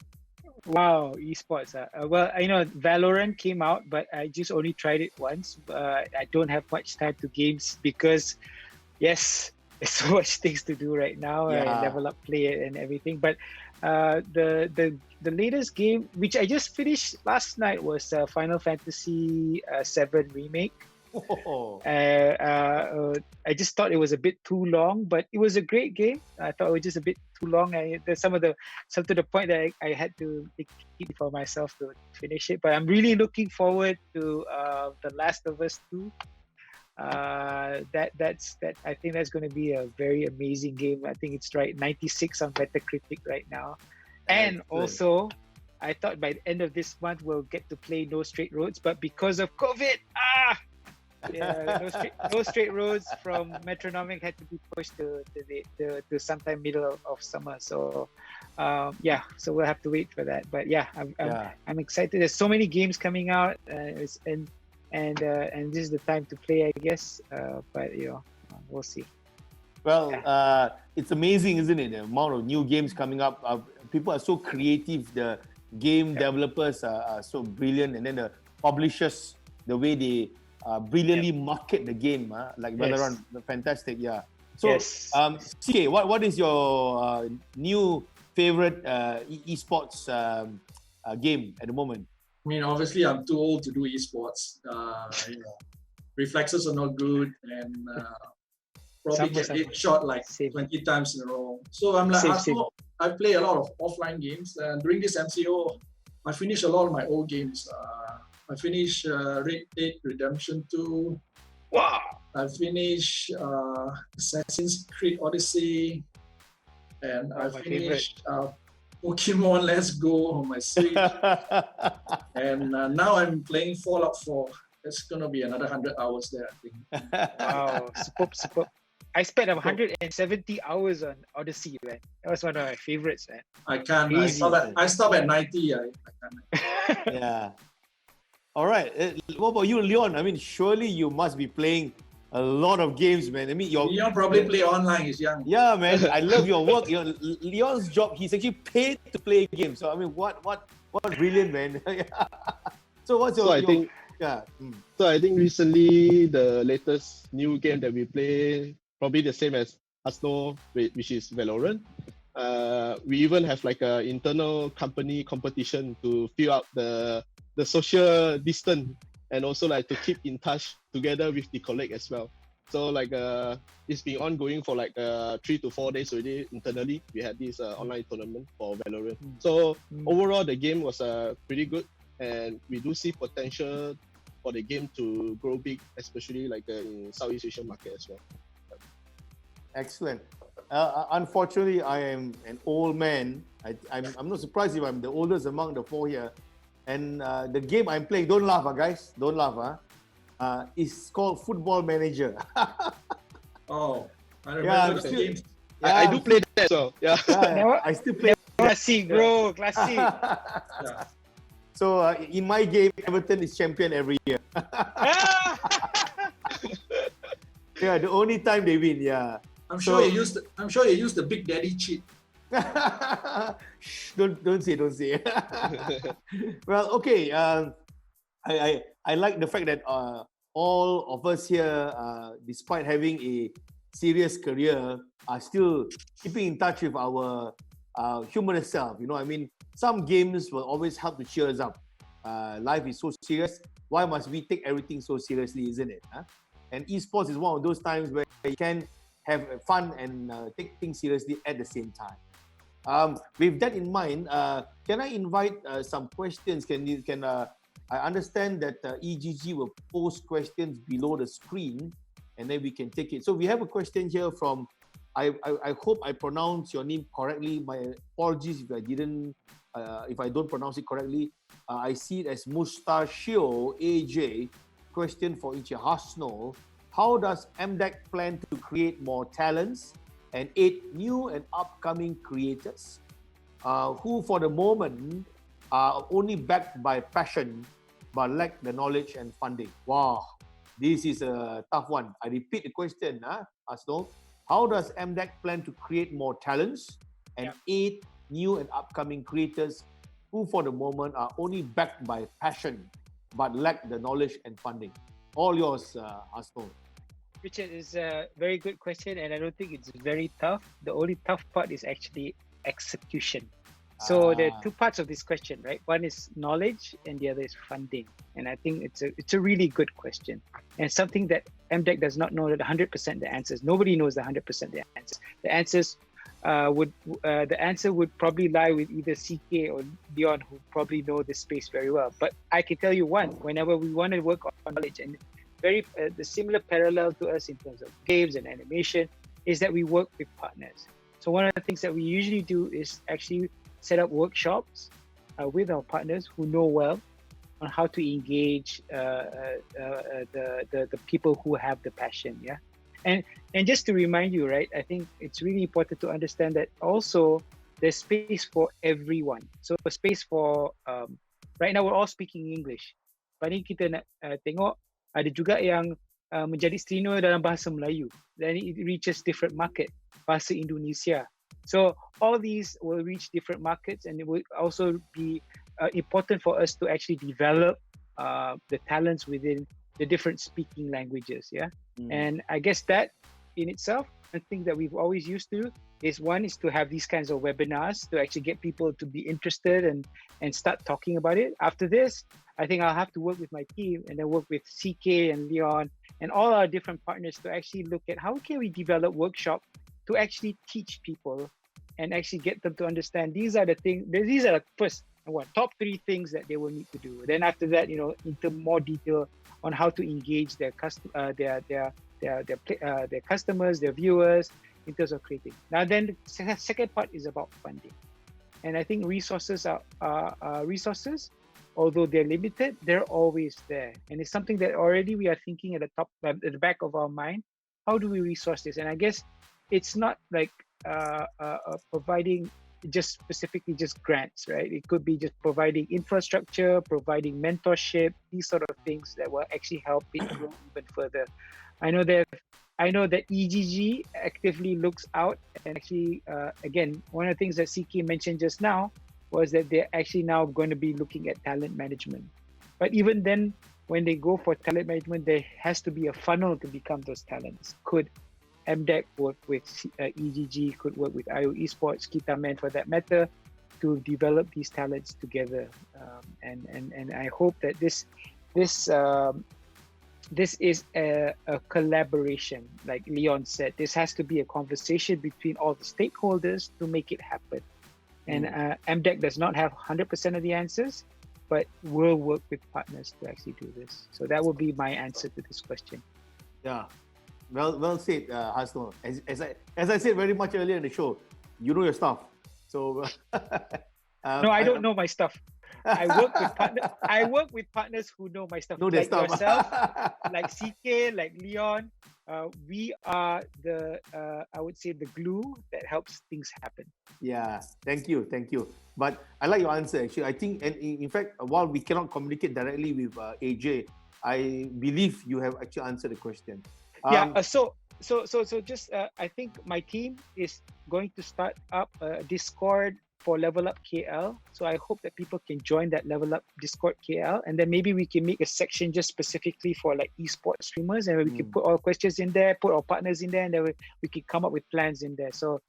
Wow, esports. Well, I know Valorant came out, but I just only tried it once. I don't have much time to games because, yes, there's so much things to do right now. I level up, play it, and everything. But the latest game, which I just finished last night, was Final Fantasy VII Remake. I just thought it was a bit too long, but it was a great game. I thought it was just a bit too long. There's some to the point that I had to keep for myself to finish it. But I'm really looking forward to The Last of Us 2. I think that's going to be a very amazing game. I think it's 96 on Metacritic right now. And also, I thought by the end of this month we'll get to play No Straight Roads, but because of COVID, Yeah, no straight roads from Metronomic had to be pushed to sometime middle of summer. So, yeah, so we'll have to wait for that. But yeah, I'm excited. There's so many games coming out, and this is the time to play, I guess. But we'll see. Well, it's amazing, isn't it? The amount of new games coming up. People are so creative. The game developers are so brilliant, and then the publishers, the way they brilliantly market the game, like Valorant, fantastic. Yeah. So, CK, what is your new favorite esports game at the moment? I mean, obviously, I'm too old to do esports. Reflexes are not good, and probably get hit shot like 20 times in a row. So I'm like, I play a lot of offline games, and during this MCO, I finished a lot of my old games. I finished Red Dead Redemption 2. Wow! I finished Assassin's Creed Odyssey, and I finished Pokemon Let's Go on my Switch. And now I'm playing Fallout 4. It's gonna be another 100 hours there, I think. Wow, superb. I spent 170 hours on Odyssey, man. That was one of my favorites, man. I can't. I stop at 90. I can't. Yeah. All right. What about you, Leon? I mean, surely you must be playing a lot of games, man. I mean, Leon probably play online. He's young. Yeah, man. I love your work. Leon's job. He's actually paid to play games. So I mean, what brilliant, man. So what's your? So I think recently the latest new game that we play, probably the same as Hasnul, which is Valorant. We even have like an internal company competition to fill out the social distance, and also like to keep in touch together with the colleague as well. So like it's been ongoing for like 3 to 4 days already internally. We had this online tournament for Valorant. So overall the game was pretty good, and we do see potential for the game to grow big, especially like in Southeast Asian market as well. Excellent. Unfortunately, I am an old man. I'm not surprised if I'm the oldest among the four here. And the game I'm playing, don't laugh, guys. Don't laugh. It's called Football Manager. Oh, I remember the game. I do play that as well. Yeah. I still play. Classic, bro. Classic. Yeah. So in my game, Everton is champion every year. Yeah, the only time they win. Yeah. I'm sure you used the Big Daddy cheat. Shh, don't say. Well, okay. I like the fact that all of us here, despite having a serious career, are still keeping in touch with our human self. I mean, some games will always help to cheer us up. Life is so serious. Why must we take everything so seriously, isn't it? And esports is one of those times where you can have fun and take things seriously at the same time. With that in mind, can I invite some questions? I understand that EGG will post questions below the screen, and then we can take it. So we have a question here from, I hope I pronounce your name correctly. My apologies if I don't pronounce it correctly. I see it as Mustachio AJ. Question for each Hasnul. How does MDEC plan to create more talents and aid new and upcoming creators who for the moment are only backed by passion but lack the knowledge and funding? Wow, this is a tough one. I repeat the question, Hasnul. How does MDEC plan to create more talents and aid new and upcoming creators who for the moment are only backed by passion but lack the knowledge and funding? All yours, Hasnul. Richard, is a very good question, and I don't think it's very tough. The only tough part is actually execution. So there are two parts of this question, right? One is knowledge, and the other is funding. And I think it's a really good question, and something that MDEC does not know that 100% the answers. Nobody knows the 100% the answers. The answer would probably lie with either CK or Leon, who probably know this space very well. But I can tell you one: whenever we want to work on knowledge, and the similar parallel to us in terms of games and animation is that we work with partners. So one of the things that we usually do is actually set up workshops with our partners who know well, on how to engage the people who have the passion. Yeah, and just to remind you, right? I think it's really important to understand that also there's space for everyone. So a space for right now we're all speaking English. Paling kita nak tengok ada juga yang menjadi senior dalam bahasa Melayu. Then it reaches different market, bahasa Indonesia. So all these will reach different markets, and it will also be important for us to actually develop the talents within the different speaking languages. Yeah, and I guess that in itself, a thing that we've always used to is one is to have these kinds of webinars to actually get people to be interested and start talking about it. After this, I think I'll have to work with my team and then work with CK and Leon and all our different partners to actually look at how can we develop workshop to actually teach people and actually get them to understand these are the things, these are the first top 3 things that they will need to do. Then after that, into more detail on how to engage their customers, their viewers in terms of creating. Now then the second part is about funding. And I think resources are resources, although they're limited, they're always there. And it's something that already we are thinking at the back of our mind. How do we resource this? And I guess it's not like providing just specifically just grants, right? It could be just providing infrastructure, providing mentorship, these sort of things that will actually help it grow even further. I know that EGG actively looks out and actually, again, one of the things that CK mentioned just now was that they're actually now going to be looking at talent management. But even then, when they go for talent management, there has to be a funnel to become those talents. Could MDEC work with EGG, could work with IO Esports, Kitaman for that matter, to develop these talents together. And I hope that this is a collaboration, like Leon said. This has to be a conversation between all the stakeholders to make it happen. And MDEC does not have 100% of the answers, but we'll work with partners to actually do this. So that will be my answer to this question. Yeah, well said, Hasnul. As I said very much earlier in the show, you know your stuff. So no, I don't know my stuff. I work with partners who know my stuff. Know their stuff. Yourself, like CK, like Leon. We are I would say the glue that helps things happen. Yeah, thank you. But I like your answer actually. I think, and in fact, while we cannot communicate directly with AJ, I believe you have actually answered the question. So just I think my team is going to start up a Discord for LevelUp KL. So I hope that people can join that LevelUp Discord KL, and then maybe we can make a section just specifically for like esports streamers, and we can put our questions in there, put our partners in there, and then we can come up with plans in there. So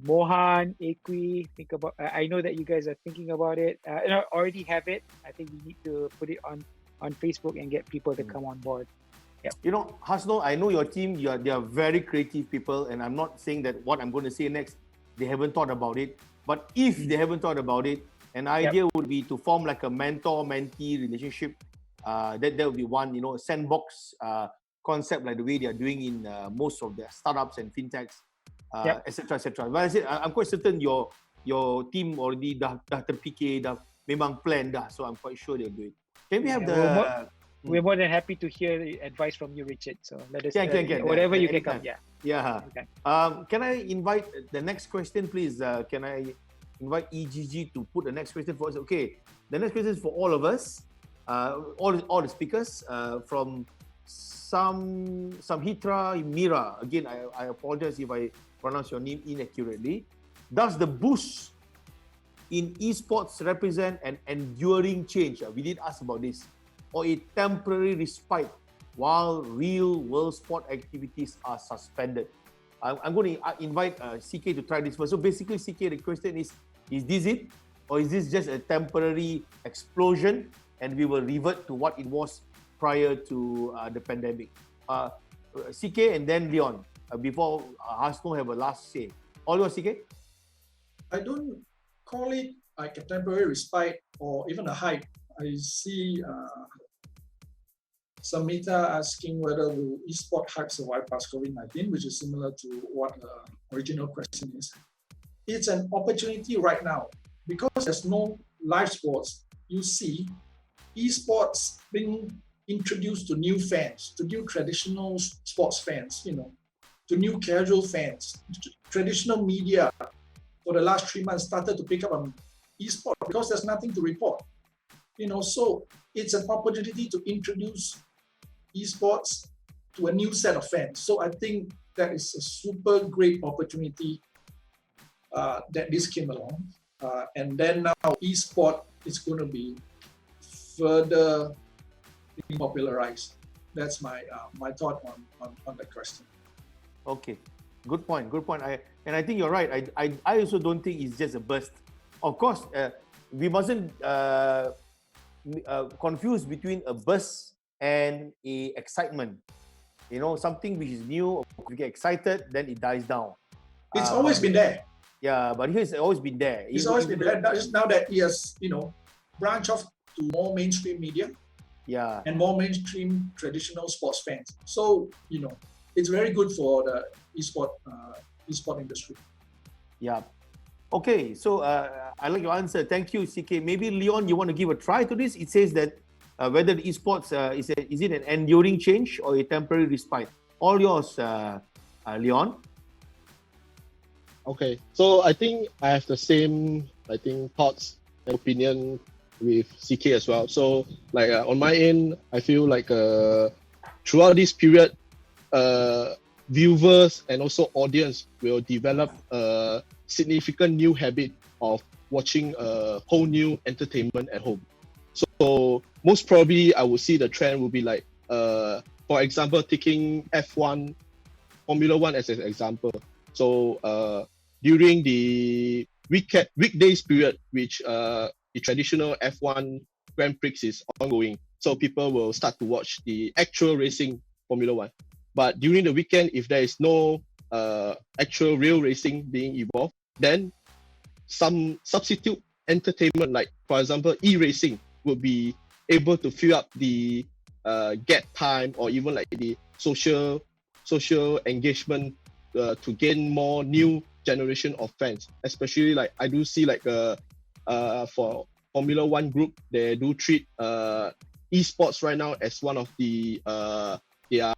Mohan, Equi, think about. I know that you guys are thinking about it. Already have it. I think we need to put it on Facebook and get people to come on board. Yeah. Hasnul, I know your team. They are very creative people, and I'm not saying that what I'm going to say next, they haven't thought about it. But if they haven't thought about it, an idea would be to form like a mentor-mentee relationship. That would be one, sandbox concept, like the way they are doing in most of the startups and fintechs, etc., etc. But I said, I'm quite certain your team already dah terfikir, dah memang plan dah. So I'm quite sure they'll do it. Can we have We're more than happy to hear advice from you, Richard. So let us whatever you can come. Yeah. Okay. Can I invite the next question, please? Can I invite EGG to put the next question for us? Okay. The next question is for all of us, all the speakers, from Samhitra Mira. Again, I apologize if I pronounce your name inaccurately. Does the boost in esports represent an enduring change? We did ask about this. Or a temporary respite while real-world sport activities are suspended? I'm going to invite CK to try this first. So basically, CK, the question is this it? Or is this just a temporary explosion and we will revert to what it was prior to the pandemic? CK and then Leon, before Hasnul have a last say. All yours, CK? I don't call it like a temporary respite or even a hype. I see Samita asking whether will esports hype survive past COVID-19, which is similar to what the original question is. It's an opportunity right now because there's no live sports. You see esports being introduced to new fans, to new traditional sports fans, to new casual fans. Traditional media for the last 3 months started to pick up on esports because there's nothing to report. So it's an opportunity to introduce esports to a new set of fans. So I think that is a super great opportunity that this came along. And then now esport is going to be further popularized. That's my thought on that question. Okay, good point. I think you're right. I also don't think it's just a burst. Of course, we mustn't confuse between a burst and a excitement. Something which is new, we get excited, then it dies down. It's always been there. Yeah, but here it's always been there. It's always been there. Now that he has, branched off to more mainstream media. Yeah. And more mainstream traditional sports fans. So, it's very good for the esport industry. Yeah. Okay, so I like your answer. Thank you, CK. Maybe Leon, you want to give a try to this? It says that whether the esports is it an enduring change or a temporary respite? All yours, Leon. Okay, so I think I have the same, thoughts and opinion with CK as well. So, on my end, I feel like throughout this period, viewers and also audience will develop a significant new habit of watching a whole new entertainment at home. So most probably I would see the trend will be for example, taking F1, Formula 1 as an example. So during the weekdays period, which the traditional F1 Grand Prix is ongoing, so people will start to watch the actual racing Formula 1. But during the weekend, if there is no actual real racing being evolved, then some substitute entertainment, like for example, e-racing, would be able to fill up the gap time or even the social engagement to gain more new generation of fans. Especially I do see for Formula 1 group, they do treat esports right now as one of the their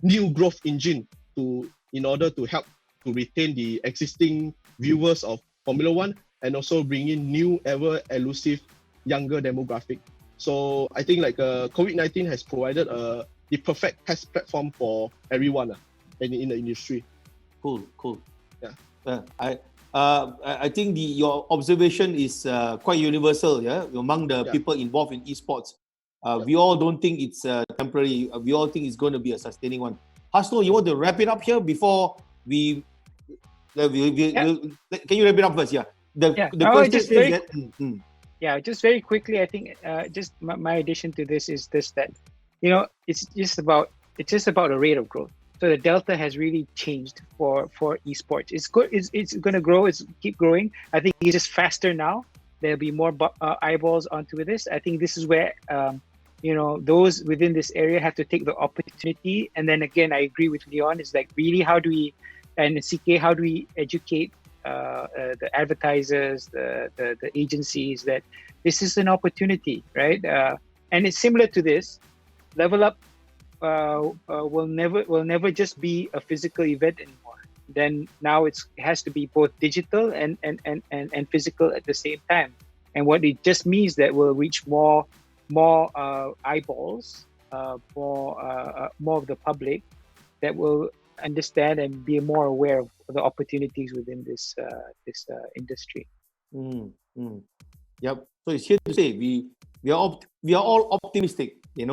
new growth engine in order to help to retain the existing viewers of Formula 1 and also bring in new ever elusive younger demographic. So I think COVID-19 has provided the perfect test platform for everyone in the industry. Cool. Yeah. I think your observation is quite universal, yeah, among the people involved in esports. We all don't think it's temporary. We all think it's going to be a sustaining one. Hasnul, you want to wrap it up here before can you wrap it up first? Yeah. The question is just very quickly. I think just my addition to this is this, that it's just about the rate of growth. So the delta has really changed for esports. It's good. It's going to grow. It's keep growing. I think it's just faster now. There'll be more eyeballs onto this. I think this is where those within this area have to take the opportunity. And then again, I agree with Leon. It's really how do we, and CK, how do we educate the advertisers, the agencies that this is an opportunity, right? And it's similar to this. LevelUp will never just be a physical event anymore. Then now it has to be both digital and physical at the same time. And what it just means that we'll reach more eyeballs, more of the public that will understand and be more aware of the opportunities within this industry. Yep. So it's here to say we are all optimistic, and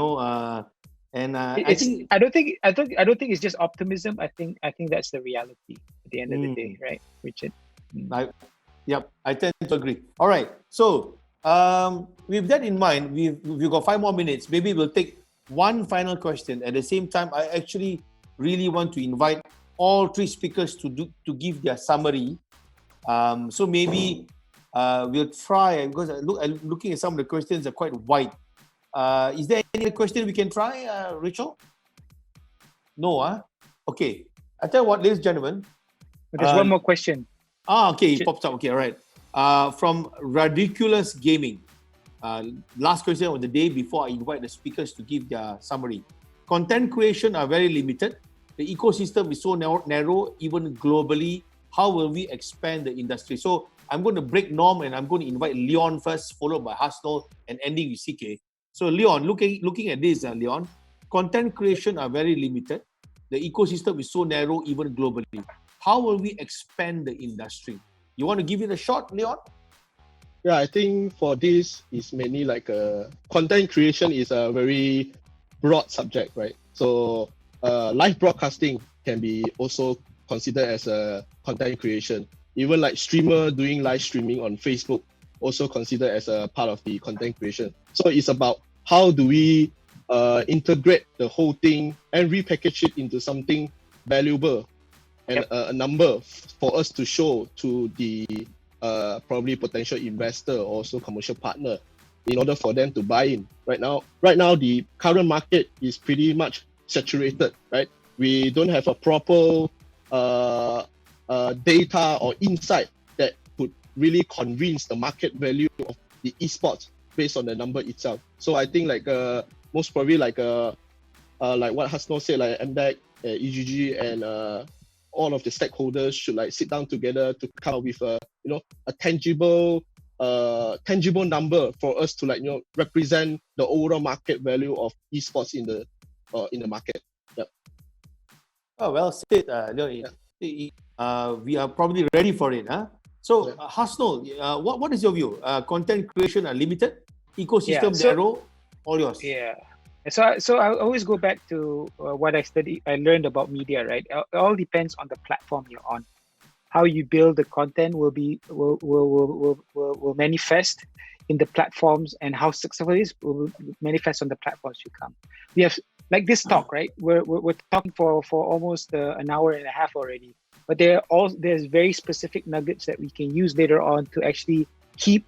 I don't think it's just optimism. I think that's the reality at the end of the day, right, Richard? I tend to agree. All right. So with that in mind, we've got 5 more minutes. Maybe we'll take one final question. At the same time, I actually really want to invite all 3 speakers to give their summary. So maybe we'll try, because I'm looking at some of the questions are quite wide. Is there any question we can try, Rachel? No, Okay. I tell you what, ladies and gentlemen. There's one more question. Okay, it pops up. Okay, all right. From Ridiculous Gaming. Last question of the day before I invite the speakers to give their summary. Content creation are very limited. The ecosystem is so narrow, even globally. How will we expand the industry? So I'm going to break norm and I'm going to invite Leon first, followed by Hasnul, and ending with CK. So Leon, looking at this, Leon, content creation are very limited. The ecosystem is so narrow, even globally. How will we expand the industry? You want to give it a shot, Leon? Yeah, I think for this is mainly like content creation is a very broad subject, right? So live broadcasting can be also considered as a content creation. Even like streamer doing live streaming on Facebook also considered as a part of the content creation. So it's about how do we integrate the whole thing and repackage it into something valuable and a number for us to show to the probably potential investor or also commercial partner in order for them to buy in. Right now, the current market is pretty much saturated, right? We don't have a proper data or insight that could really convince the market value of the esports based on the number itself. So I think like most probably like what Hasnul said, like MDEC, EGG, and all of the stakeholders should like sit down together to come up with a tangible number for us to represent the overall market value of esports in the market. Yep. Oh, well said, Leon. We are probably ready for it, huh? So, Hasnul, what is your view? Content creation are limited, ecosystem narrow, all yours. Yeah. So I always go back to what I learned about media, right? It all depends on the platform you're on. How you build the content will manifest in the platforms, and how successful it is will manifest on the platforms you come. We have like this talk, right? We're talking for almost an hour and a half already, but there's very specific nuggets that we can use later on to actually keep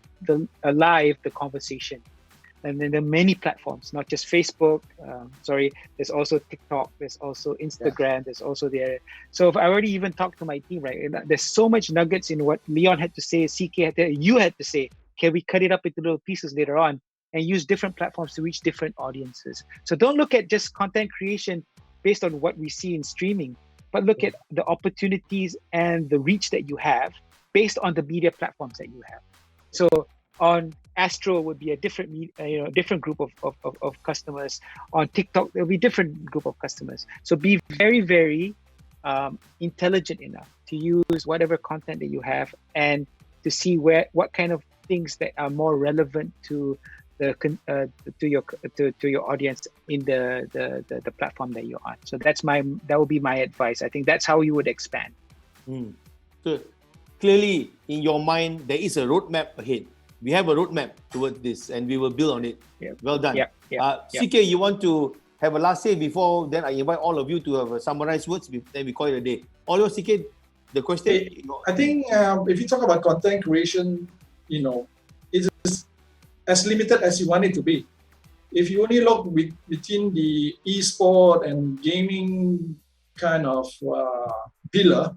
alive the conversation. And then there are many platforms, not just Facebook. There's also TikTok. There's also Instagram. There's also there. So if I already even talked to my team, right? There's so much nuggets in what Leon had to say, CK had to, you had to say. Can we cut it up into little pieces later on and use different platforms to reach different audiences? So don't look at just content creation based on what we see in streaming, but look at the opportunities and the reach that you have based on the media platforms that you have. So on Astro would be a different group of customers. On TikTok, there'll be different group of customers. So be very, very intelligent enough to use whatever content that you have and to see what kind of things that are more relevant to your audience in the platform that you're on. So that would be my advice. I think that's how you would expand. So clearly, in your mind, there is a roadmap ahead. We have a roadmap towards this, and we will build on it. Yep. Well done. CK, Yep. you want to have a last say before then I invite all of you to have a summarized words, then we call it a day. All your CK, the question? I think if you talk about content creation, it's as limited as you want it to be. If you only look between the esport and gaming kind of pillar,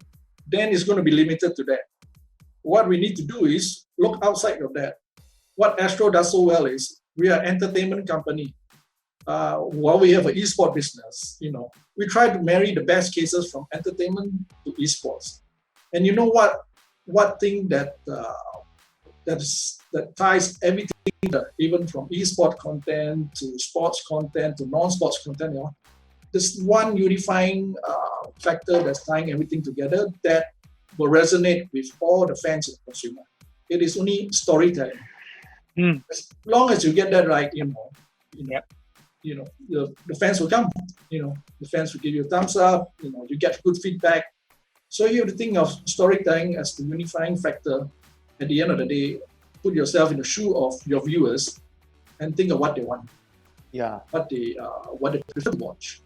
then it's going to be limited to that. What we need to do is look outside of that. What Astro does so well is we are an entertainment company. While we have an esport business, we try to marry the best cases from entertainment to esports. And you know what thing that ties everything together, even from esport content to sports content to non-sports content, there's one unifying factor that's tying everything together that will resonate with all the fans and consumer. It is only storytelling. As long as you get that right, the fans will come. The fans will give you a thumbs up. You get good feedback. So you have to think of storytelling as the unifying factor. At the end of the day, put yourself in the shoe of your viewers and think of what they want. Yeah. What they prefer to watch.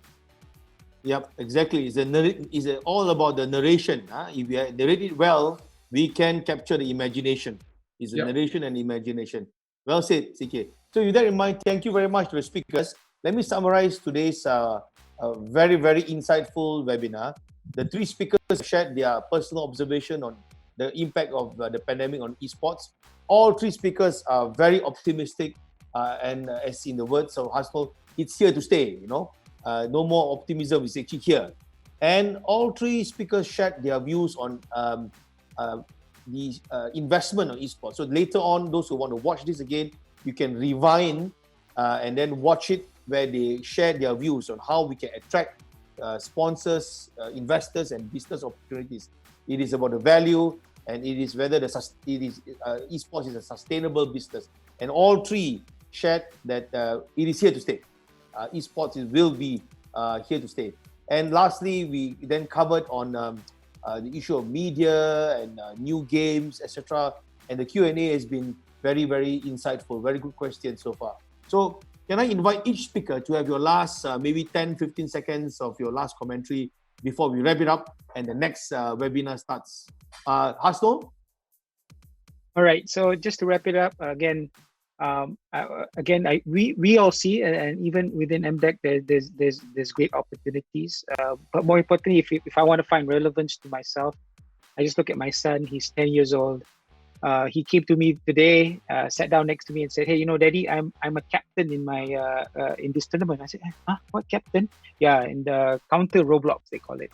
Yep, exactly. It's all about the narration. If we narrate it well, we can capture the imagination. It's a narration and imagination. Well said, CK. So with that in mind, thank you very much to the speakers. Let me summarize today's very, very insightful webinar. The three speakers shared their personal observation on the impact of the pandemic on esports. all three speakers are very optimistic, and as in the words of Hasnul, it's here to stay. No more optimism is actually here. And all three speakers shared their views on the investment on esports. So later on, those who want to watch this again, you can rewind and then watch it, where they share their views on how we can attract sponsors, investors, and business opportunities. It is about the value, and it is whether esports is a sustainable business. And all three shared that it is here to stay. Esports will be here to stay. And lastly, we then covered on the issue of media and new games, etc. And the Q&A has been very, very insightful, very good questions so far. So can I invite each speaker to have your last maybe 10, 15 seconds of your last commentary before we wrap it up and the next webinar starts. Hasnul? All right, so just to wrap it up, again, we all see, and even within MDEC, there's great opportunities. But more importantly, if I want to find relevance to myself, I just look at my son. He's 10 years old. He came to me today, sat down next to me, and said, "Hey, Daddy, I'm a captain in my in this tournament." I said, "Huh? What captain?" Yeah, in the counter Roblox they call it.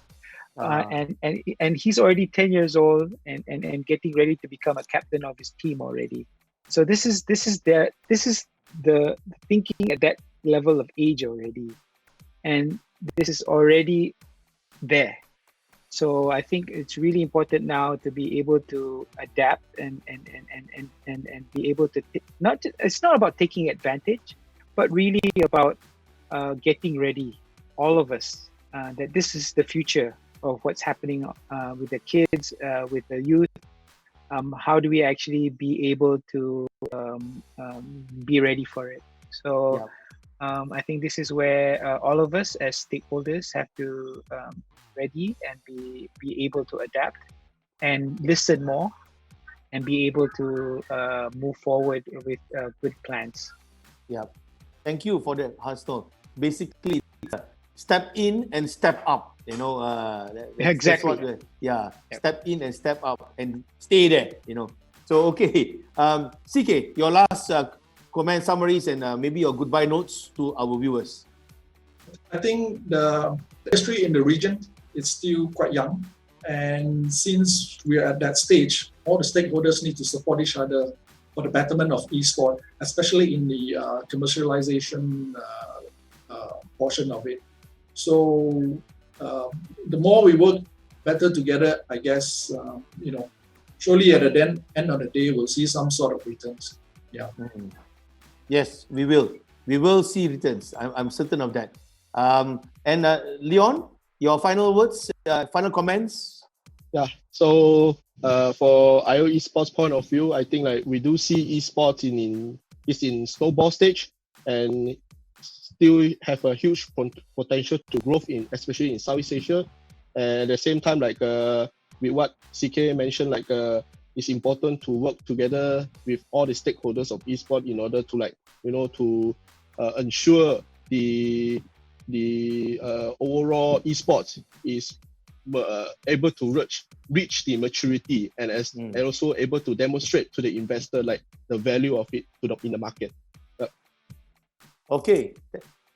And he's already 10 years old and getting ready to become a captain of his team already. So this is the thinking at that level of age already, and this is already there. So I think it's really important now to be able to adapt and be able to it's not about taking advantage, but really about getting ready, all of us, that this is the future of what's happening with the kids, with the youth. How do we actually be able to be ready for it? So I think this is where all of us as stakeholders have to ready and be able to adapt and listen more and be able to move forward with good plans. Yeah, thank you for that, Hasnul. Basically, step in and step up. Exactly. Step in and step up and stay there. So okay, CK, your last comment summaries and maybe your goodbye notes to our viewers. I think the industry in the region is still quite young, and since we are at that stage, all the stakeholders need to support each other for the betterment of eSport, especially in the commercialization portion of it. So the more we work better together, I guess, surely at the end of the day, we'll see some sort of returns. Yeah. Mm-hmm. Yes, we will. We will see returns. I'm certain of that. And Leon, your final words, final comments? Yeah. So for IO Esports point of view, I think we do see esports in snowball stage and still have a huge potential to growth especially in Southeast Asia. And at the same time, with what CK mentioned, it's important to work together with all the stakeholders of esports in order to ensure the overall esports is able to reach the maturity and also able to demonstrate to the investor the value of it in the market. Okay,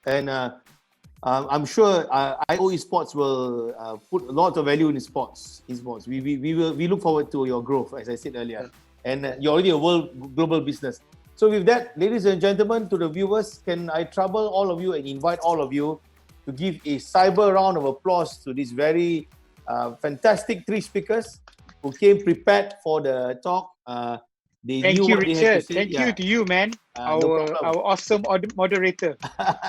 and I'm sure IO Esports will put a lot of value in esports. We look forward to your growth, as I said earlier, and you're already a global business. So with that, ladies and gentlemen, to the viewers, can I trouble all of you and invite all of you to give a cyber round of applause to these very fantastic three speakers who came prepared for the talk. Thank you, Richard. Thank you to you, man. Our awesome moderator.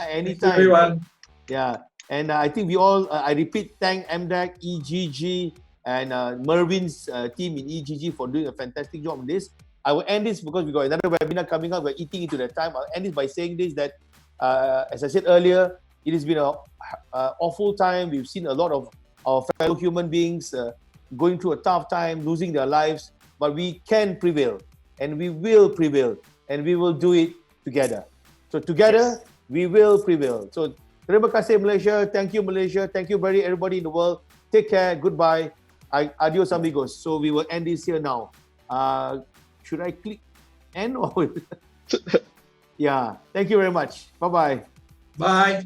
Anytime. Everyone. Yeah, and I think we all, I repeat, thank MDEC, EGG, and Mervin's team in EGG for doing a fantastic job on this. I will end this because we got another webinar coming up. We're eating into the time. I'll end this by saying this, that as I said earlier, it has been an awful time. We've seen a lot of our fellow human beings going through a tough time, losing their lives, but we can prevail, and we will prevail, and we will do it together. So together, we will prevail. So terima kasih Malaysia. Thank you Malaysia. Thank you everybody in the world. Take care. Goodbye. Adios amigos. So we will end this here now. Should I click? end or? Yeah. Thank you very much. Bye-bye. Bye.